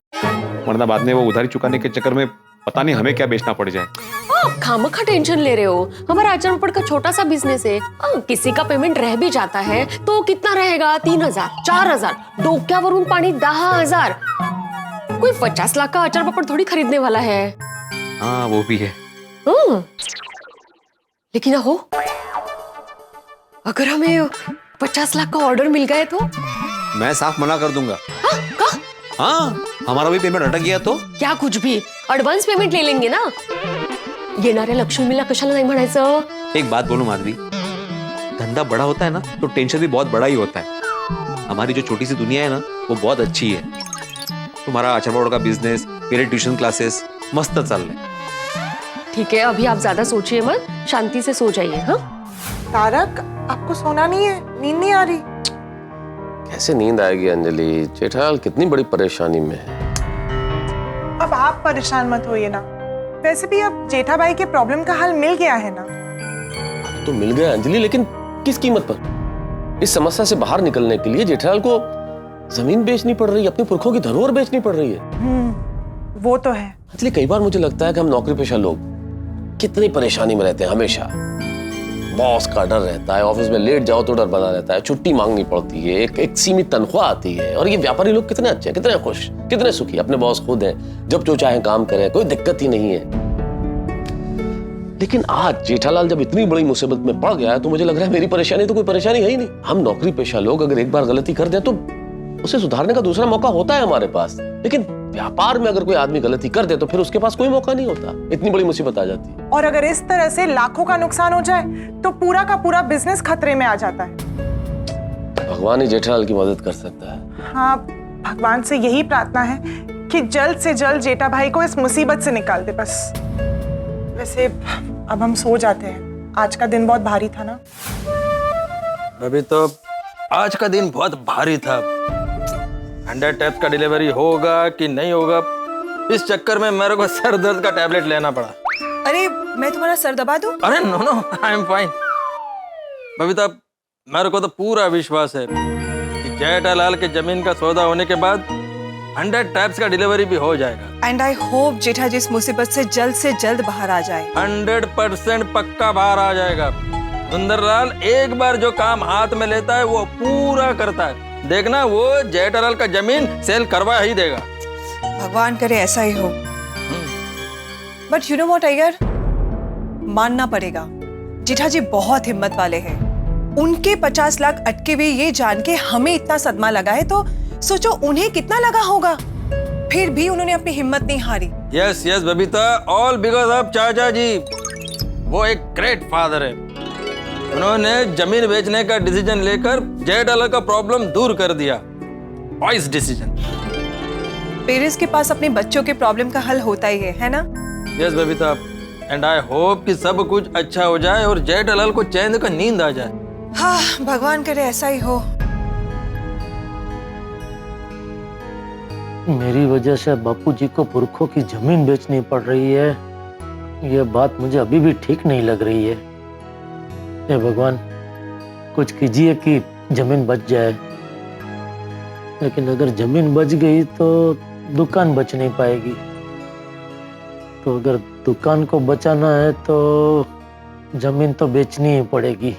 वरना बाद में वो उधारी चुकाने के चक्कर में पता नहीं हमें क्या बेचना पड़ जाए। खामखा टेंशन ले रहे हो। हमारा अचार पापड़ का छोटा सा बिजनेस है। किसी का पेमेंट रह भी जाता है तो कितना रहेगा? 3000, 4000, डोक्यावरून पाणी 10,000। कोई 50 लाख का अचार पापड़ थोड़ी खरीदने वाला है। हाँ वो भी है। लेकिन हो, अगर हमें 50 लाख का ऑर्डर मिल गए तो? मैं साफ मना कर दूंगा। हाँ, हमारा भी पेमेंट अटक गया तो? क्या कुछ भी, एडवांस पेमेंट ले लेंगे ना। येणाऱ्या लक्ष्मीला कशाला नाही म्हणायचं? एक बात बोलूं माधवी, धंधा बड़ा होता है ना तो टेंशन भी बहुत बड़ा ही होता है। हमारी जो छोटी सी दुनिया है ना, वो बहुत अच्छी है। तुम्हारा अचार पापड़ का बिजनेस, मेरे ट्यूशन क्लासेस मस्त चल रहे। ठीक है, अभी आप ज्यादा सोचिए मत, शांति से सो जाइए। हाँ तारक, आपको सोना नहीं है? नींद नहीं आ रही? कैसे नींद आएगी अंजलि? जेठालाल कितनी बड़ी परेशानी में है। अब आप परेशान मत होइए ना। वैसे भी अब जेठा भाई के प्रॉब्लम का हल मिल गया है ना। तो मिल गया अंजलि, लेकिन किस कीमत पर? इस समस्या से बाहर निकलने के लिए जेठालाल को जमीन बेचनी पड़ रही है, अपने पुरखों की धरोहर बेचनी पड़ रही है। वो तो है। अंजलि, कई बार मुझे लगता है कि हम नौकरी पेशा लोग कितनी परेशानी में रहते हैं। हमेशा बॉस का डर रहता है, ऑफिस में लेट जाओ तो डर बना रहता है, छुट्टी मांगनी पड़ती है, एक सीमित तनख्वाह आती है। और ये व्यापारी लोग कितने अच्छे हैं, कितने खुश, कितने सुखी, अपने बॉस खुद हैं, जब जो चाहे काम करें, कोई दिक्कत ही नहीं है। लेकिन आज जेठालाल जब इतनी बड़ी मुसीबत में पड़ गया है तो मुझे लग रहा है मेरी परेशानी तो कोई परेशानी है ही नहीं। हम नौकरी पेशा लोग अगर एक बार गलती कर दें तो उसे सुधारने का दूसरा मौका होता है हमारे पास। लेकिन व्यापार में अगर कोई आदमी गलती कर दे तो फिर उसके पास कोई मौका नहीं होता, इतनी बड़ी मुसीबत आ जाती है। और अगर इस तरह से लाखों का नुकसान हो जाए तो पूरा का पूरा बिजनेस खतरे में आ जाता है। भगवान ही जेठालाल की मदद कर सकता है। हाँ, भगवान से यही प्रार्थना है कि जल्द से जल्द जेठा भाई को इस मुसीबत से निकाल दे बस। वैसे अब हम सो जाते हैं, आज का दिन बहुत भारी था ना। अभी तो आज का दिन बहुत भारी था। 100 टैप्स का डिलीवरी होगा कि नहीं होगा, इस चक्कर में मेरे को सर दर्द का टैबलेट लेना पड़ा। अरे मैं तुम्हारा सर दबा दूं? अरे no no, I am fine. Babita, मेरे को तो पूरा विश्वास है कि जेठालाल के जमीन का सौदा होने के बाद 100 टैप्स का डिलीवरी भी हो जाएगा। एंड आई होप जेठा जी इस मुसीबत से जल्द बाहर आ जाए। 100% पक्का बाहर आ जाएगा। सुंदरलाल एक बार जो काम हाथ में लेता है वो पूरा करता है। देखना, वो जेठालाल का जमीन सेल करवा ही देगा। भगवान करे ऐसा ही हो। But you know what Iyer, मानना पड़ेगा जेठा जी बहुत हिम्मत वाले हैं। उनके 50 लाख अटके हुए ये जान के हमें इतना सदमा लगा है तो सोचो उन्हें कितना लगा होगा। फिर भी उन्होंने अपनी हिम्मत नहीं हारी। Yes yes Babita, all because of चाचा जी। वो एक ग्रेट फादर है। उन्होंने जमीन बेचने का डिसीजन लेकर जेठालाल का प्रॉब्लम दूर कर दिया। Voice decision. पेरेंट्स के पास अपने बच्चों के प्रॉब्लम का हल होता ही है ना? Yes Babita, and I hope कि सब कुछ अच्छा हो जाए और जेठालाल को चैन का नींद आ जाए। हाँ, भगवान करे ऐसा ही हो। मेरी वजह से बापूजी को पुरखों की जमीन बेचनी पड़ रही है, यह बात मुझे अभी भी ठीक नहीं लग रही है। हे भगवान, कुछ कीजिए कि जमीन बच जाए। लेकिन अगर जमीन बच गई तो दुकान बच नहीं पाएगी। तो अगर दुकान को बचाना है तो जमीन तो बेचनी ही पड़ेगी।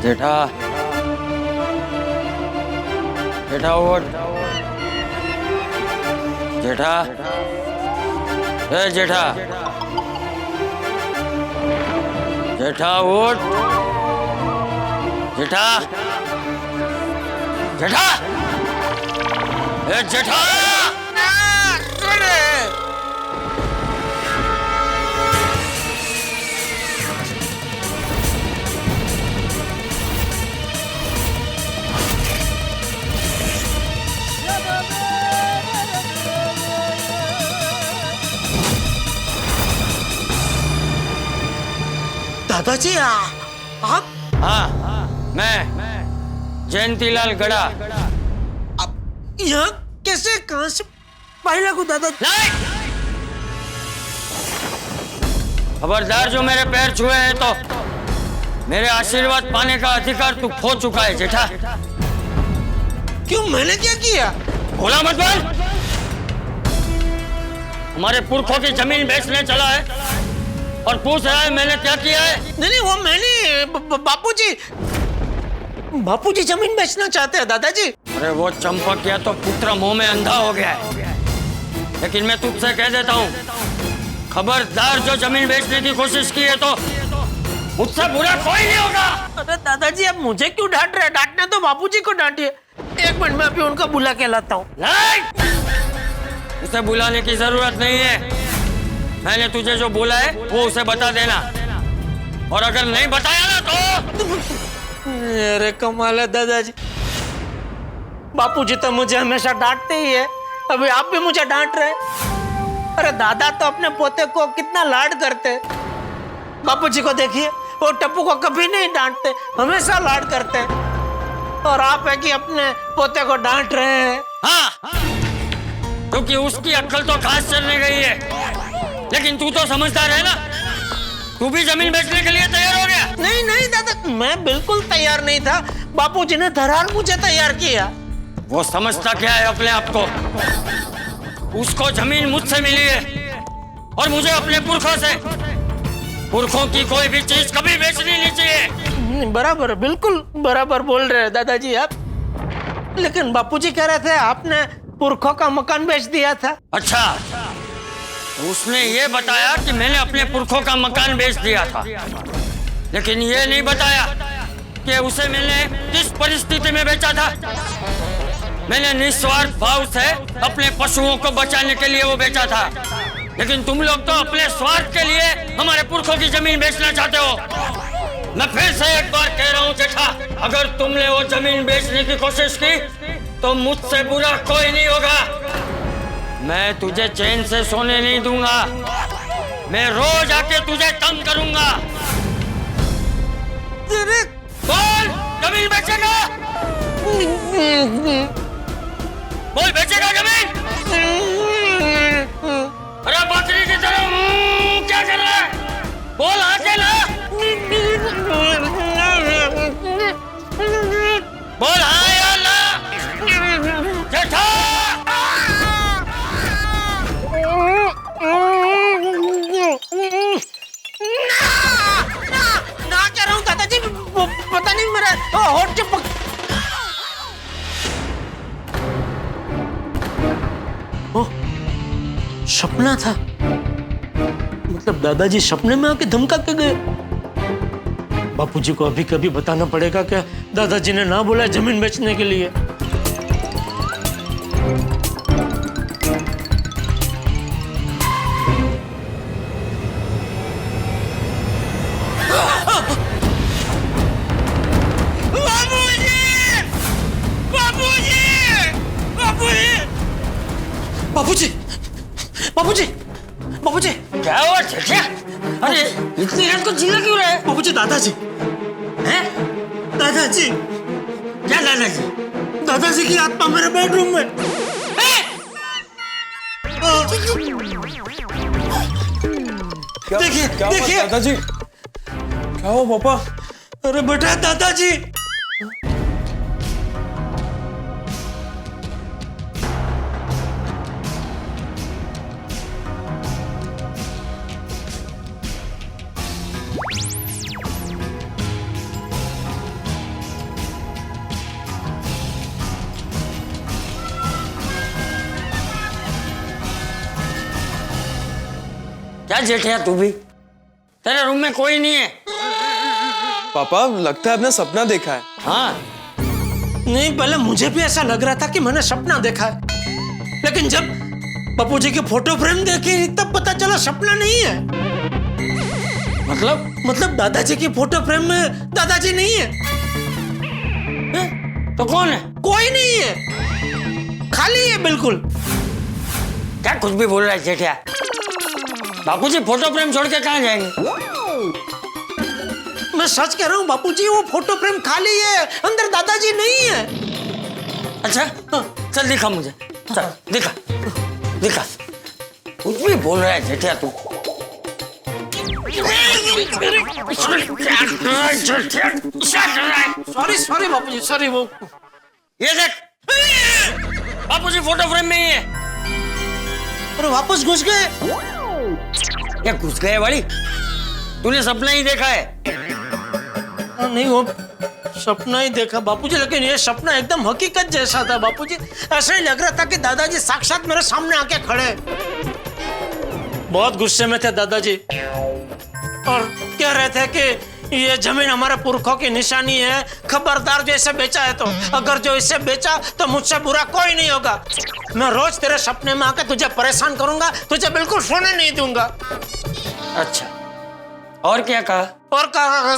जेठा, जेठा उठ। जेठा, ए जेठा, जेठा उठ। जेठा, जेठा, ए जेठा। दादाजी आप? हाँ, मैं जयंतीलाल गड़ा। अब यहाँ कैसे, कहाँ से पहले को दादा? खबरदार, जो मेरे पैर छुए हैं तो मेरे आशीर्वाद पाने का अधिकार तू खो चुका है जेठा। क्यों, मैंने क्या किया? बोला मत बोल। हमारे पुरखों की जमीन बेचने चला है और पूछ रहा है मैंने क्या किया है? नहीं, वो मैंने बापूजी जमीन बेचना चाहते हैं दादाजी। अरे वो चंपक या तो पुत्र मुंह में अंधा हो गया है। लेकिन मैं तुझसे कह देता हूँ, खबरदार जो जमीन बेचने की कोशिश की है तो मुझसे बुरा कोई नहीं होगा। अरे दादाजी, अब मुझे क्यों डांट रहे? डांटना तो बापूजी को डांटिए। एक मिनट में अभी उनका बुला के लाता हूँ। उसे बुलाने की जरूरत नहीं है। मैंने तुझे जो बोला है वो उसे बता देना, और अगर नहीं बताया ना तो। अरे कमाल है दादाजी, बापूजी तो मुझे हमेशा डांटते ही है, अभी आप भी मुझे डांट रहे। अरे दादा तो अपने पोते को कितना लाड करते, बापूजी को देखिए, वो टप्पू को कभी नहीं डांटते, हमेशा लाड करते, और आप है कि अपने पोते को डांट रहे हैं। हाँ, क्योंकि उसकी अक्ल तो घास चलने गई है, लेकिन तू तो समझदार है ना, तू भी जमीन बेचने के लिए तैयार हो गया। नहीं नहीं दादा, मैं बिल्कुल तैयार नहीं था, बापूजी ने धरार मुझे तैयार किया। वो समझता क्या है अपने आप को? उसको जमीन मुझसे मिली है और मुझे अपने पुरखों से। पुरखों की कोई भी चीज कभी बेचनी नहीं चाहिए। बराबर, बिल्कुल बराबर बोल रहे हैं दादाजी आप, लेकिन बापूजी कह रहे थे आपने पुरखों का मकान बेच दिया था। अच्छा, उसने ये बताया कि मैंने अपने पुरखों का मकान बेच दिया था, लेकिन ये नहीं बताया कि उसे मैंने किस परिस्थिति में बेचा था। मैंने निस्वार्थ भाव से अपने पशुओं को बचाने के लिए वो बेचा था, लेकिन तुम लोग तो अपने स्वार्थ के लिए हमारे पुरखों की जमीन बेचना चाहते हो। मैं फिर से एक बार कह रहा हूँ जेठा, अगर तुमने वो जमीन बेचने की कोशिश की तो मुझसे बुरा कोई नहीं होगा। मैं तुझे चैन से सोने नहीं दूंगा, मैं रोज आके तुझे तंग करूंगा। बोल, जमीन बेचेगा? बोल, बेचेगा जमीन? अरे बकरी की तरह क्या कर रहा है? बोल, आके ना। बोल हाँ या ना। जेठा, ना कह रहा हूँ दादाजी, पता नहीं मेरा होठ चिपक। सपना था, मतलब दादाजी सपने में आके धमका के गए। बापूजी को अभी कभी बताना पड़ेगा कि दादाजी ने ना बोला जमीन बेचने के लिए। बापूजी, बापूजी, बापूजी, क्या हुआ जेठा? अरे इतनी रात को चिल्ला क्यों रहा है? बापूजी, दादाजी हैं? दादाजी, क्या दादाजी? दादाजी की आत्मा मेरे बेडरूम में। देखिए, देखिए दादाजी, क्या हुआ पापा? अरे बेटा, दादाजी। क्या जेठिया तू भी? तेरे रूम में कोई नहीं है? पापा, लगता है आपने सपना देखा है। हाँ, नहीं, पहले मुझे भी ऐसा लग रहा था कि मैंने सपना देखा है, लेकिन जब बापूजी की फोटो फ्रेम देखी तब पता चला सपना नहीं है। मतलब दादाजी की फोटो फ्रेम में दादाजी नहीं है। तो कौन है? कोई नहीं है, खाली है बिल्कुल। क्या कुछ भी बोल रहा है जेठिया? बापूजी फोटो फ्रेम छोड़ के कहाँ जाएंगे? मैं सच कह रहा हूँ बापूजी, वो फोटो फ्रेम खाली है, अंदर दादाजी नहीं है। अच्छा, चल दिखा मुझे, चल दिखा, दिखा। कुछ भी बोल रहा है जेठिया तू। सॉरी सॉरी बापूजी, सॉरी। वो ये देख, बापूजी फोटो फ्रेम में ही है। अरे वापस घुस गए? क्या घुस गए वाली? तूने सपना ही देखा है? नहीं, वो सपना ही देखा बापूजी, लेकिन ये सपना एकदम हकीकत जैसा था बापूजी। ऐसा ही लग रहा था कि दादाजी साक्षात मेरे सामने आके खड़े। बहुत गुस्से में थे दादाजी और कह रहे थे कि ये जमीन हमारे पुरखों की निशानी है, खबरदार जो इसे बेचा है तो, अगर जो इसे बेचा तो मुझसे बुरा कोई नहीं होगा। मैं रोज तेरे सपने में आके तुझे परेशान करूंगा, तुझे बिल्कुल सोने नहीं दूंगा। अच्छा, और क्या कहा? और कहा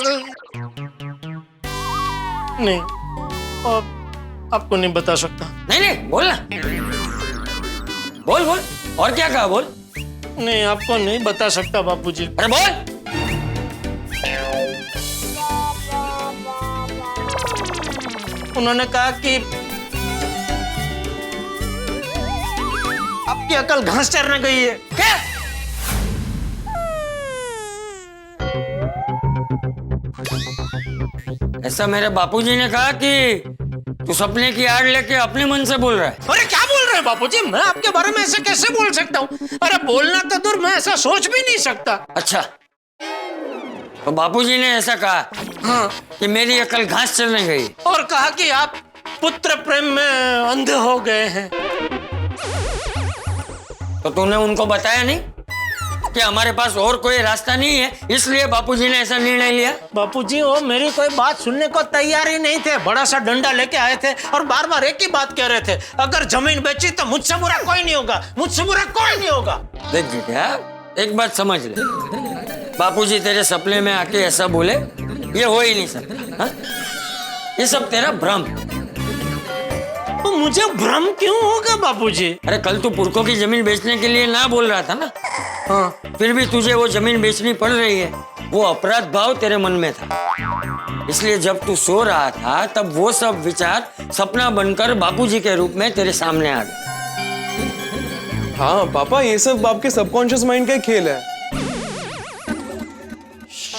नहीं, और आपको नहीं बता सकता। नहीं नहीं, बोल ना, बोल बोल, और क्या कहा? बोल। नहीं, आपको नहीं बता सकता बापूजी। अरे बोल। उन्होंने कहा कि आपकी अकल घास चरने गई है। क्या? ऐसा मेरे बापूजी ने कहा कि तू सपने की आड़ लेके अपने मन से बोल रहा है। अरे क्या बोल रहे हैं बापूजी, मैं आपके बारे में ऐसे कैसे बोल सकता हूँ? अरे बोलना तो दूर, मैं ऐसा सोच भी नहीं सकता। अच्छा, तो बापूजी ने ऐसा कहा हाँ, कि मेरी अकल घास चलने गई, और कहा कि आप पुत्र प्रेम में अंधे हो गए हैं। तो तूने उनको बताया नहीं कि हमारे पास और कोई रास्ता नहीं है, इसलिए बापूजी ने ऐसा निर्णय लिया? बापूजी वो मेरी कोई बात सुनने को तैयार ही नहीं थे, बड़ा सा डंडा लेके आए थे और बार बार एक ही बात कह रहे थे, अगर जमीन बेची तो मुझसे बुरा कोई नहीं होगा, मुझसे बुरा कोई नहीं होगा। देख बेटा, एक बात समझ ले, बापूजी तेरे सपने में आके ऐसा बोले, ये हो ही नहीं सकता। हाँ? ये सब तेरा भ्रम। तो मुझे भ्रम क्यों होगा बापूजी? अरे कल तू पुरखों की जमीन बेचने के लिए ना बोल रहा था ना? हाँ, फिर भी तुझे वो जमीन बेचनी पड़ रही है, वो अपराध भाव तेरे मन में था, इसलिए जब तू सो रहा था तब वो सब विचार सपना बनकर बापूजी के रूप में तेरे सामने आ गए। हाँ पापा, ये सब आपके सबकॉन्शियस माइंड का खेल है।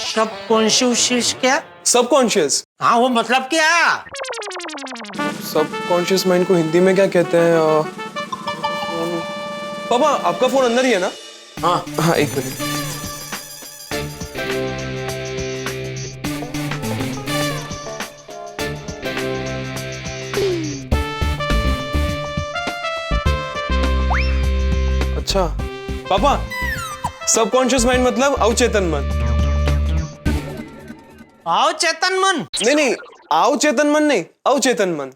सबकॉन्शियस क्या? सबकॉन्शियस? हाँ, वो मतलब क्या? सबकॉन्शियस माइंड को हिंदी में क्या कहते हैं? पापा आपका फोन अंदर ही है ना? हाँ हाँ, एक मिनट। अच्छा पापा, सबकॉन्शियस माइंड मतलब अवचेतन मन। अवचेतन मन? नहीं नहीं, अवचेतन मन नहीं, अवचेतन मन।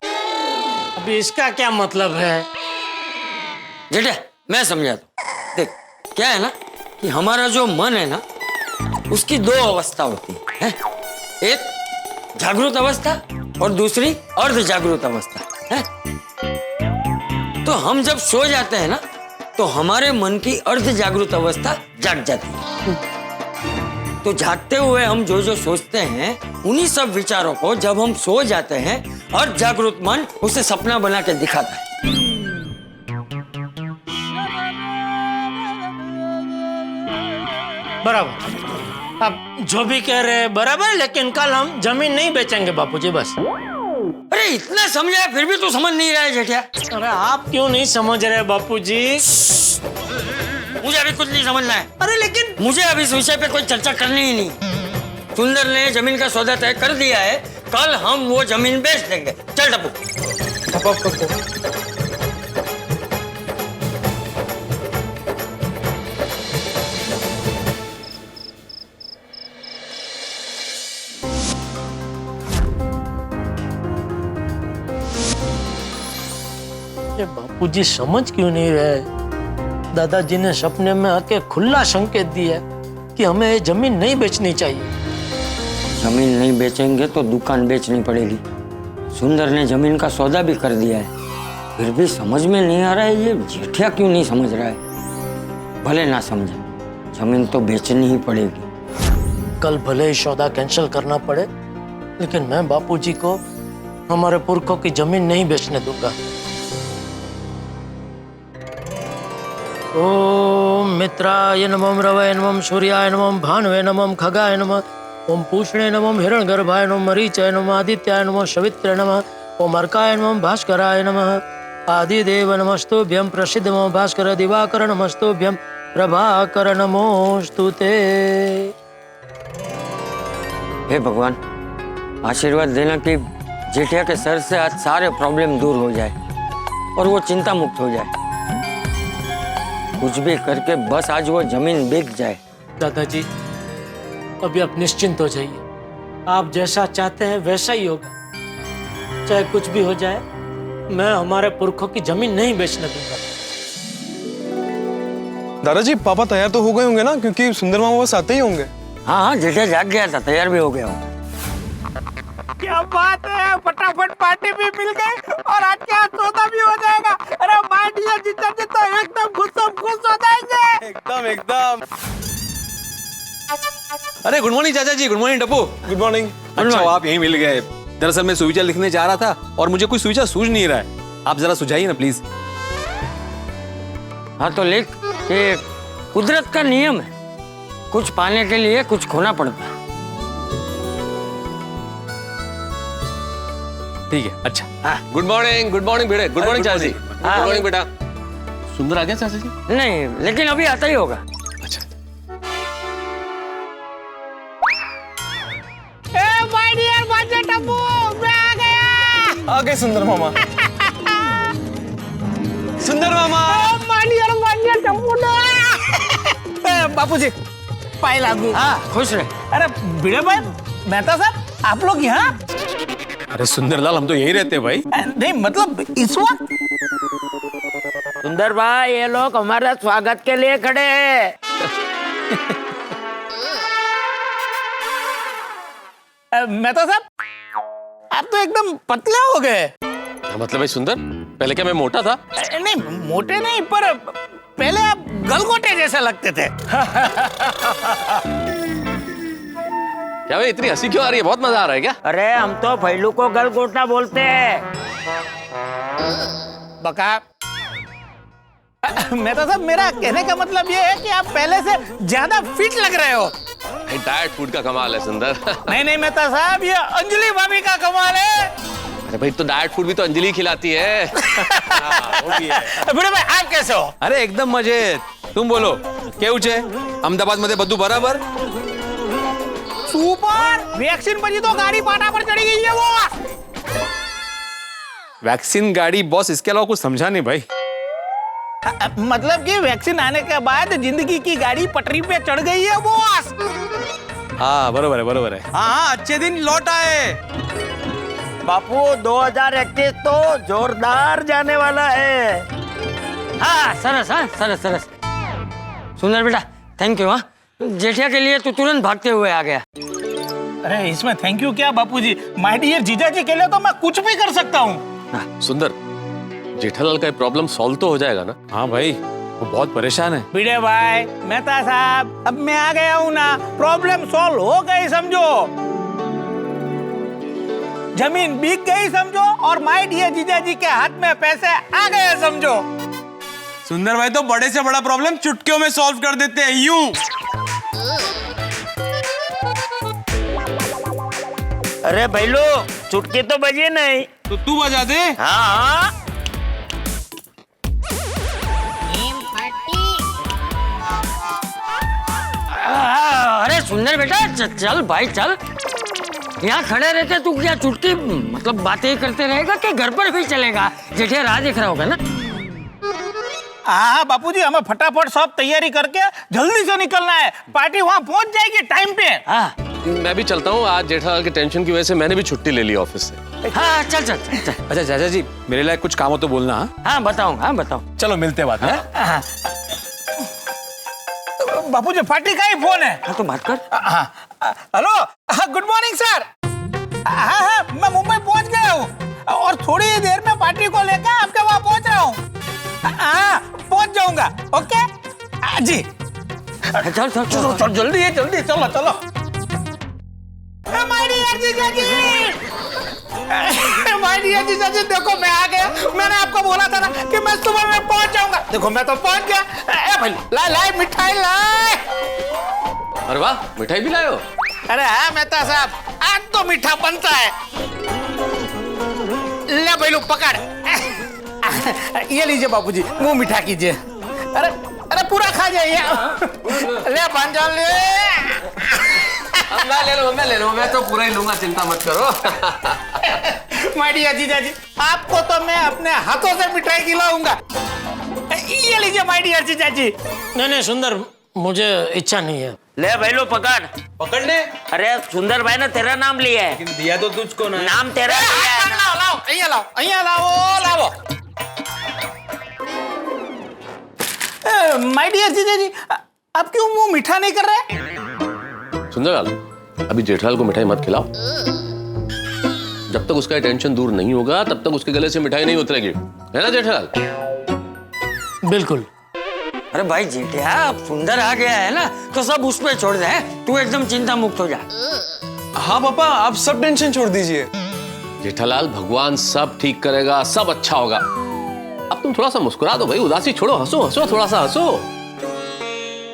अभी इसका क्या मतलब है? जेठा, मैं समझाता हूं। देख, क्या है ना कि हमारा जो मन है ना, उसकी दो अवस्था होती है, एक जागृत अवस्था और दूसरी अर्ध जागृत अवस्था है? तो हम जब सो जाते हैं ना, तो हमारे मन की अर्ध जागृत अवस्था जाग जाती है। तो जागते हुए हम जो जो सोचते हैं, उन्हीं सब विचारों को जब हम सो जाते हैं, अर्ध जागृत मन उसे सपना बना के दिखाता है। बराबर, आप जो भी कह रहे हैं बराबर, लेकिन कल हम जमीन नहीं बेचेंगे बापूजी, बस। अरे इतना समझा फिर भी तू समझ नहीं रहा है जेठिया? अरे आप क्यों नहीं समझ रहे बापूजी? मुझे अभी कुछ नहीं समझना है। अरे लेकिन मुझे अभी इस विषय पे कोई चर्चा करनी ही नहीं। सुंदर ने जमीन का सौदा तय कर दिया है, कल हम वो जमीन बेच देंगे। चल टप्पू। बापूजी समझ क्यों नहीं रहे? दादाजी ने सपने में आके खुला संकेत दिया कि हमें ये जमीन नहीं बेचनी चाहिए। जमीन नहीं बेचेंगे तो दुकान बेचनी पड़ेगी। सुंदर ने जमीन का सौदा भी कर दिया है, फिर भी समझ में नहीं आ रहा है ये जेठिया क्यों नहीं समझ रहा है। भले ना समझे, जमीन तो बेचनी ही पड़ेगी। कल भले ही सौदा कैंसिल करना पड़े, लेकिन मैं बापूजी को हमारे पुरखों की जमीन नहीं बेचने दूंगा। ओम मित्राय नमः, रवये नमः, सूर्याय नमः, भानुवे नमः, खगाय नमः, ओम पूषणे नमः, हिरण्यगर्भाय नमः, मरीचाय नमः, आदित्याय नमः, सवित्रे नमः, ओम अर्काय नमः, भास्कराय नमः, आदिदेव नमस्तुभ्यं, प्रसिद्ध नमः भास्कर दिवाकर नमस्तुभ्यं, प्रभाकर नमोस्तुते। हे भगवान, आशीर्वाद देना कि जेठिया के सर से आज सारे प्रॉब्लम दूर हो जाए और वो चिंता मुक्त हो जाए। कुछ भी करके बस आज वो जमीन बिक जाए। दादाजी, अभी आप निश्चिंत हो जाइए, आप जैसा चाहते हैं वैसा ही होगा। चाहे कुछ भी हो जाए, मैं हमारे पुरखों की जमीन नहीं बेचने दूंगा। दादाजी पापा तैयार तो हो गए होंगे ना, क्योंकि सुंदर मामा बस आते ही होंगे। हाँ हाँ, जेठा जाग गया था, तैयार भी हो गया हूँ। क्या बात है, फटाफट पार्टी भी मिल गई और आज क्या सौदा भी हो जाएगा। अरे माय डियर जीजा जी तो एकदम खुश हो जाएंगे। एकदम एकदम। अरे गुड मॉर्निंग चाचा जी। Good morning Dabbu. Good morning. अच्छा आप यहीं मिल गए। दरअसल मैं सुविचार लिखने जा रहा था और मुझे कोई सुविचार सूझ नहीं रहा है, आप जरा सुझाइए ना प्लीज। हाँ तो लिख, ये कुदरत का नियम है, कुछ पाने के लिए कुछ खोना पड़ता है। ठीक है, अच्छा। गुड मॉर्निंग बेटे। गुड मॉर्निंग चाचा जी। गुड मॉर्निंग बेटा। सुंदर आ गया चाचा जी? नहीं, लेकिन अभी आता ही होगा। अच्छा। माय डियर बाजे टप्पू, मैं आ गया। आ गए सुंदर मामा। सुंदर मामा। माय डियर बाजे टप्पू ना। बापूजी पाए लागू। हाँ खुश रहे। अरे भिड़े भाई, मेहता साहब, आप लोग यहाँ? अरे सुंदरलाल, हम तो यही रहते हैं भाई। नहीं मतलब इस वक्त? सुंदर भाई, ये लोग हमारे स्वागत के लिए खड़े हैं। मेहता साहब, आप तो एकदम पतले हो गए। मतलब भाई सुंदर, पहले क्या मैं मोटा था? नहीं मोटे नहीं, पर पहले आप गलगोटे जैसे लगते थे। क्या भाई इतनी हंसी क्यों आ रही है? बहुत मजा आ रहा है क्या? अरे हम तो भैलू को गलगोटा बोलते हैं। बका मेहता साहब, मेरा कहने का मतलब ये है कि आप पहले से ज्यादा फिट लग रहे हो। डाइट फूड का कमाल है सुंदर। नहीं मेहता साहब, ये अंजलि भाभी का कमाल है। अरे भाई, तो डाइट फूड भी तो अंजलि खिलाती है। वो भी है। बड़े भाई, आप कैसे हो? अरे एकदम मजेत। तुम बोलो, केवुं छे? अहमदाबाद मध्ये बधुं बराबर? सुपर। वैक्सीन बनी तो गाड़ी पाटा पर चढ़ी गई है वो। वैक्सीन गाड़ी बॉस, इसके अलावा कुछ समझा नहीं भाई। मतलब कि वैक्सीन आने के बाद जिंदगी की गाड़ी पटरी पे चढ़ गई है बॉस। हाँ बरोबर है। हाँ, अच्छे दिन लौट आए। बापू 2021 तो जोरदार जाने वाला है। हाँ सरस, हाँ सरस। सुंदर बेटा, थैंक यू। हाँ, जेठिया के लिए तू तुरंत भागते हुए आ गया। अरे इसमें थैंक यू क्या बापूजी, माय डियर जीजा जी के लिए तो मैं कुछ भी कर सकता हूँ। सुंदर, जेठालाल का प्रॉब्लम सॉल्व तो हो जाएगा ना? हाँ भाई, वो बहुत परेशान है। भिड़े भाई, मेहता साहब, अब मैं आ गया हूँ ना, प्रॉब्लम सॉल्व हो गई समझो। जमीन बिक गई समझो, और माय डियर जीजा जी के हाथ में पैसे आ गए समझो। सुंदर भाई तो बड़े से बड़ा प्रॉब्लम चुटकियों में सॉल्व कर देते हैं, यूं। अरे भैलू, चुटकी तो बजी नहीं, तो तू बजा दे। हाँ। अरे सुंदर बेटा, चल भाई चल। यहाँ खड़े रहते तू क्या चुटकी मतलब बातें ही करते रहेगा कि घर पर भी चलेगा? जेठिया राह देख रहा होगा ना। हाँ बापूजी, हमें फटाफट सब तैयारी करके जल्दी से निकलना है। पार्टी वहाँ पहुँच जाएगी टाइम पे। हाँ मैं भी चलता हूँ। आज जेठालाल की टेंशन की वजह से मैंने भी छुट्टी ले ली ऑफिस से। हाँ चल। अच्छा चाचा जी, मेरे लिए कुछ काम हो तो बोलना। हाँ बताओ। चलो मिलते बाद में। बापूजी, पार्टी का ही फोन है। हाँ तो बात कर। Hello, good morning sir. हाँ, मैं मुंबई पहुंच गया हूँ और थोड़ी ही देर में पार्टी को लेकर आपके वहाँ पहुंच रहा हूँ। हाँ, पहुंच जाऊंगा। ओके जी। चल जल्दी चलो। माय डियर जीजा जी, देखो मैं आ गया। मैंने आपको बोला था ना कि मैं सुबह में पहुंच जाऊंगा। देखो मैं तो पहुंच गया। भाई लाए मिठाई लाए। अरे वाह, मिठाई भी लाए हो? अरे हाँ मेहता साहब, आज तो मीठा बनता है। ले भैलू पकड़। ये लीजिए बापूजी, मुंह मीठा कीजिए। अरे पूरा खा जाइए। ले पंजा ले। अब मैं ले लो, मैं तो पूरा ही लूंगा, चिंता मत करो। माय डियर जीजा जी, आपको तो मैं अपने हाथों से मिठाई खिलाऊंगा। ये लीजिए माय डियर जीजा जी। नहीं सुंदर, मुझे इच्छा नहीं है। ले भाई लो पकड़। पकड़ ले। अरे सुंदर भाई ने तेरा नाम लिया है। लेकिन दिया तो तुझको ना। नाम तेरा लिया है ना। लाओ અહીંયા લાવો माय डियर जीजा जी, आप क्यों मुंह मीठा नहीं कर रहे? सुंदरलाल, अभी जेठालाल को मिठाई मत खिलाओ। जब तक उसका टेंशन दूर नहीं होगा तब तक उसके गले से मिठाई नहीं उतरेगी, है ना जेठालाल? बिल्कुल। अरे भाई जेठिया, अब सुंदर आ गया है ना तो सब उस पे छोड़ दे, तू एकदम चिंता मुक्त हो जा। हाँ पापा, आप सब टेंशन छोड़ दीजिए। जेठालाल, भगवान सब ठीक करेगा, सब अच्छा होगा। अब तुम थोड़ा सा मुस्कुरा दो भाई, उदासी छोड़ो, हंसो हंसो, थोड़ा सा हंसो।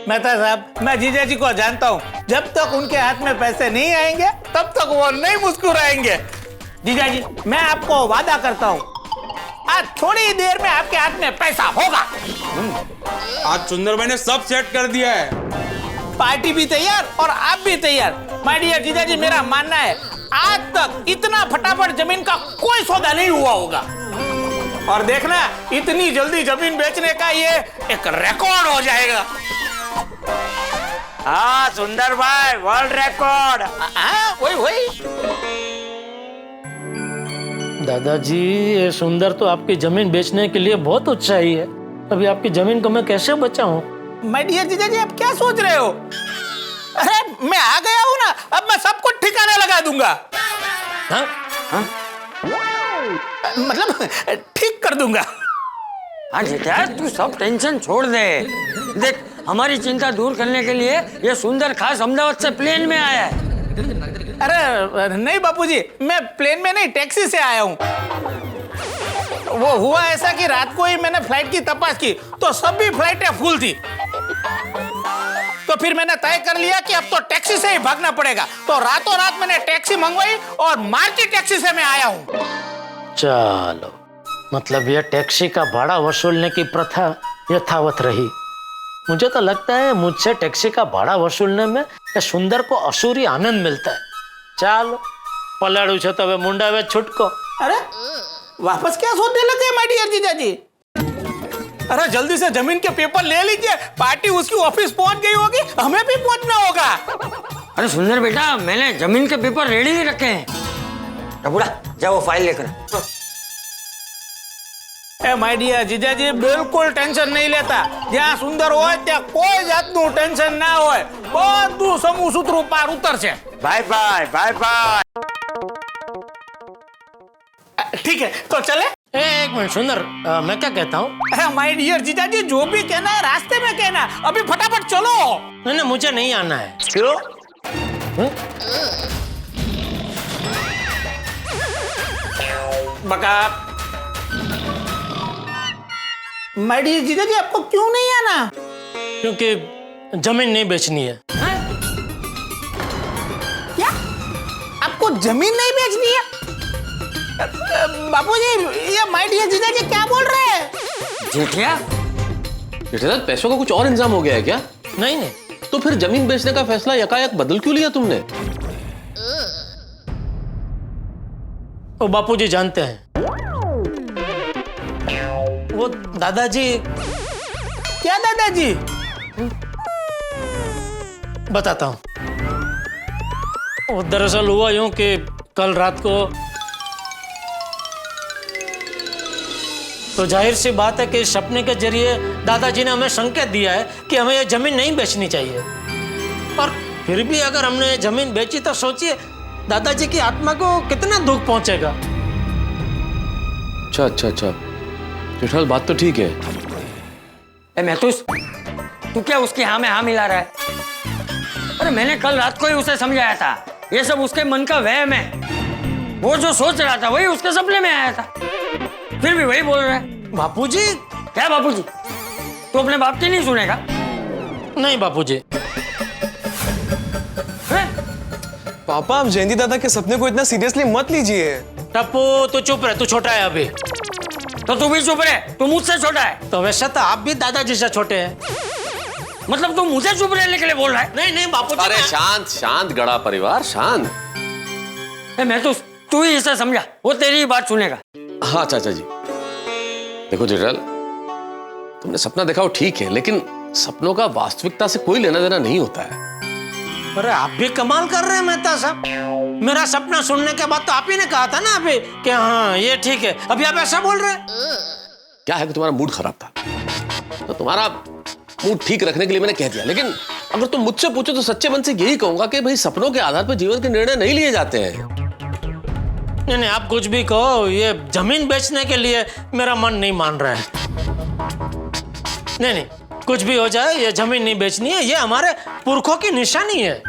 मेहता साहब, मैं जीजा जी को जानता हूँ, जब तक उनके हाथ में पैसे नहीं आएंगे तब तक वो नहीं मुस्कुराएंगे। जीजा जी, मैं आपको वादा करता हूँ, आज थोड़ी ही देर में आपके हाथ में पैसा होगा। आज सुंदर भाई ने सब सेट कर दिया है। पार्टी भी तैयार और आप भी तैयार। माय डियर जीजा जी, मेरा मानना है आज तक इतना फटाफट जमीन का कोई सौदा नहीं हुआ होगा। और देखना, इतनी जल्दी जमीन बेचने का ये एक रिकॉर्ड हो जाएगा। हाँ सुंदर भाई, वर्ल्ड रिकॉर्ड। वही दादाजी, ये सुंदर तो आपकी जमीन बेचने के लिए बहुत उत्साही है। अभी आपकी जमीन को मैं कैसे बचाऊं? माय डियर जीजा जी, आप क्या सोच रहे हो? अरे मैं आ गया हूँ ना, अब मैं सब कुछ ठिकाने लगा दूंगा। हाँ? हाँ? मतलब ठीक कर दूंगा। हाँ जेठा, तू सब टेंशन छोड़ दे। देख, हमारी चिंता दूर करने के लिए ये सुंदर खास अहमदाबाद से प्लेन में आया है। अरे नहीं बापूजी, मैं प्लेन में नहीं, टैक्सी से आया हूँ। वो हुआ ऐसा कि रात को ही मैंने फ्लाइट की तपास की तो सभी फ्लाइटें फुल थी। तो फिर मैंने तय कर लिया कि अब तो टैक्सी से ही भागना पड़ेगा। तो रातों रात मैंने टैक्सी मंगवाई और मारुति टैक्सी से मैं आया हूँ। चलो, मतलब ये टैक्सी का भाड़ा वसूलने की प्रथा यथावत रही। मुझे तो लगता है मुझसे टैक्सी का भाड़ा वसूलने में सुंदर को असुरी आनंद मिलता है। चलो, पलाड़ू छे तो હવે मुंडा वे छुटको। अरे वापस क्या सोचने लगे माय डियर जीजा जी? अरे जल्दी से जमीन के पेपर ले लीजिए, पार्टी उसकी ऑफिस पहुंच गई होगी, हमें भी पहुंचना होगा। अरे सुंदर बेटा, मैंने जमीन के पेपर रेडी ही रखे हैं। रबुड़ा, जाओ वो फाइल लेकर। माय डियर जीजा जी, बिल्कुल टेंशन नहीं लेता। જ્યાં સુંદર હોય ત્યાં કોઈ જાતનું ટેન્શન ના હોય, બધું સમૂહ સૂત્રું પાર ઉતરશે। Bye bye bye bye. ठीक है, तो चले। एक मिनट सुंदर, मैं क्या कहता हूँ? माय डियर जीजा जी, जो भी कहना है रास्ते में कहना, अभी फटाफट चलो। नहीं, मुझे नहीं आना है। क्यों? बका माय डियर जीजा जी, आपको क्यों नहीं आना? क्योंकि जमीन नहीं बेचनी है। क्या? आपको जमीन नहीं बेचनी है? बापूजी, ये माय डियर जीजा जी क्या बोल रहे हैं? जेठिया, जेठालाल, पैसों का कुछ और इंतजाम हो गया है क्या? नहीं नहीं। तो फिर जमीन बेचने का फैसला यकायक बदल क्यों लिया तुमने? वो बापूजी जानते हैं। वो दादाजी। क्या दादाजी? बताता हूँ। वो दरअसल हुआ यूं कि कल रात को, तो जाहिर सी बात है कि सपने के जरिए दादाजी ने हमें संकेत दिया है कि हमें ये जमीन नहीं बेचनी चाहिए। और फिर भी अगर हमने ये जमीन बेची तो सोचिए दादाजी की आत्मा को कितना दुख पहुंचेगा। अच्छा अच्छा अच्छा, जेठालाल बात तो ठीक है। महतूस, तू क्या उसकी हाँ में हाँ मिला रहा है? अरे मैंने कल रात को ही उसे समझाया था, ये सब उसके मन का वहम है। वो जो सोच रहा था वही उसके सपने में आया था, फिर भी वही बोल रहा है। बापूजी। क्या बापूजी? तू अपने बाप की नहीं सुनेगा? नहीं बापूजी। पापा, आप जयंती दादा के सपने को इतना सीरियसली मत लीजिए। टप्पू, तू चुप रहे, तू छोटा है अभी। तो तू भी चुप रहे, तू मुझसे छोटा है। तो वैसे तो आप भी दादाजी से छोटे हैं। मतलब तू मुझे चुप रहने के लिए बोल रहा है? नहीं नहीं बापूजी। अरे शांत शांत गड़ा परिवार, शांत। मैं तो, तू ही इसे समझा, वो तेरी ही बात सुनेगा। हाँ चाचा जी, देखो जेठालाल, तुमने सपना देखा वो ठीक है, लेकिन सपनों का वास्तविकता से कोई लेना देना नहीं होता है। अरे आप भी कमाल कर रहे हैं मेहता साहब। मेरा सपना सुनने के बाद तो आप ही ने कहा था ना अभी कि हाँ ये ठीक है, अभी आप ऐसा बोल रहे हैं। क्या है कि तुम्हारा मूड खराब था, तो तुम्हारा मूड ठीक रखने के लिए मैंने कह दिया। लेकिन अगर तुम मुझसे पूछो तो सच्चे मन से यही कहूंगा कि भाई सपनों के आधार पर जीवन के निर्णय नहीं लिए जाते हैं। नहीं आप कुछ भी कहो, ये जमीन बेचने के लिए मेरा मन नहीं मान रहा है। नहीं कुछ भी हो जाए, ये जमीन नहीं बेचनी है, ये हमारे पुरखों की निशानी है।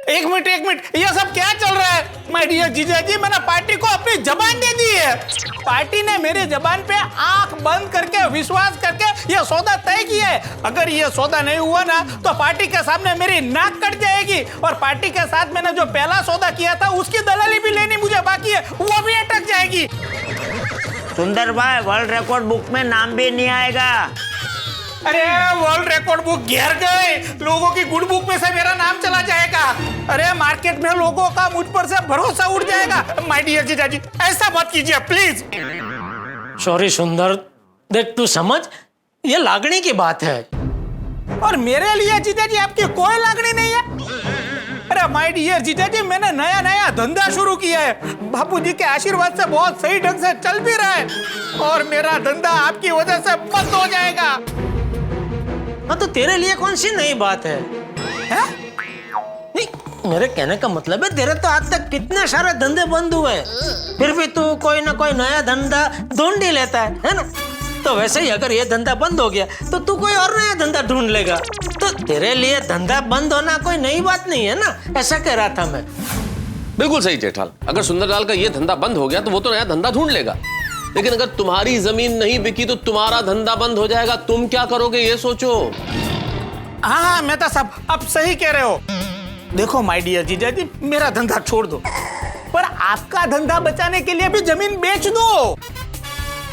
एक मिनट, ये सब क्या चल रहा है? माय डियर जीजा जी, मैंने पार्टी को अपनी जबान दे दी है। पार्टी ने मेरी जबान पे आंख बंद करके विश्वास करके ये सौदा तय किया है। अगर ये सौदा नहीं हुआ ना तो पार्टी के सामने मेरी नाक कट जाएगी, और पार्टी के साथ मैंने जो पहला सौदा किया था उसकी दलाली भी लेनी मुझे बाकी है, वो भी अटक जाएगी। सुंदर भाई, वर्ल्ड रिकॉर्ड बुक में नाम भी नहीं आएगा। अरे वर्ल्ड रिकॉर्ड बुक गिर गए, लोगों की गुड बुक में से मेरा नाम चला जाएगा। अरे मार्केट में लोगों का मुझ पर से भरोसा उठ जाएगा। माय डियर जीजा जी, ऐसा मत कीजिए प्लीज। सॉरी सुंदर, देख तू समझ, ये लागणी की बात है। और मेरे लिए जीजा जी आपकी कोई लागणी नहीं है। अरे माय डियर जीजा जी, मैंने नया धंधा शुरू किया है, बापूजी के आशीर्वाद से बहुत सही ढंग से चल भी रहा है, और मेरा धंधा आपकी वजह से बंद हो जाएगा। हाँ तो तेरे लिए कौन सी नई बात है? नहीं, मेरे कहने का मतलब है तेरे तो आज तक कितने सारे धंधे बंद हुए, फिर भी तू कोई ना कोई नया धंधा ढूंढ ही लेता है ना? तो वैसे ही अगर ये धंधा बंद हो गया तो तू कोई और नया धंधा ढूंढ लेगा। तो तेरे लिए धंधा बंद होना कोई नई बात नहीं है ना, ऐसा कह रहा था मैं। बिल्कुल सही जेठाल, अगर सुंदरलाल का ये धंधा बंद हो गया तो वो तो नया धंधा ढूंढ लेगा। लेकिन अगर तुम्हारी जमीन नहीं बिकी तो तुम्हारा धंधा बंद हो जाएगा, तुम क्या करोगे ये सोचो। हाँ मेहता साहब, आप सही कह रहे हो। देखो माय डियर जीजा जी, मेरा धंधा छोड़ दो, पर आपका धंधा बचाने के लिए भी जमीन बेच दो।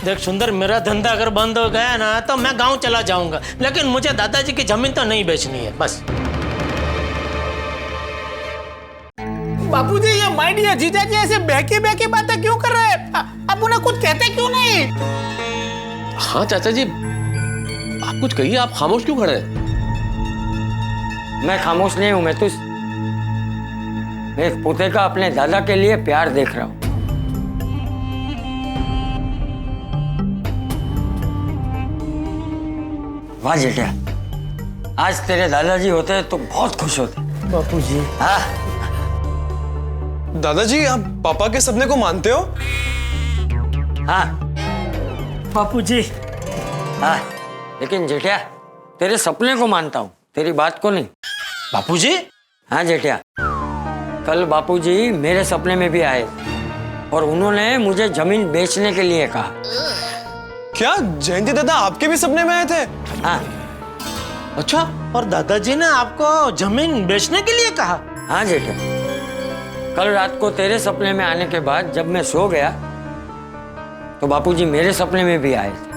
देख सुंदर, मेरा धंधा अगर बंद हो गया ना तो मैं गांव चला जाऊंगा, लेकिन मुझे दादाजी की जमीन तो नहीं बेचनी है बस। बापूजी, ये माय डियर जीजा जी ऐसे बहकी बातें क्यों कर रहे हैं? आप उन्हें कुछ कहते क्यों नहीं? हाँ चाचा जी, आप कुछ कहिए, आप खामोश क्यों खड़े हैं? मैं खामोश नहीं हूं, मैं तो एक पोते का अपने दादा के लिए प्यार देख रहा हूं। वाह जेठा, आज तेरे दादाजी होते तो बहुत खुश होते। बापूजी। हाँ दादाजी, आप पापा के सपने को मानते हो? हाँ बापूजी। हाँ, लेकिन जेठा तेरे सपने को मानता हूँ, तेरी बात को नहीं। बापूजी? हाँ जेठा, कल बापूजी मेरे सपने में भी आए और उन्होंने मुझे जमीन बेचने के लिए कहा। क्या जयंती दादा आपके भी सपने में आए थे? हाँ। अच्छा, और दादाजी ने आपको जमीन बेचने के लिए कहा? हाँ जेठा, कल रात को तेरे सपने में आने के बाद जब मैं सो गया तो बापूजी मेरे सपने में भी आए थे।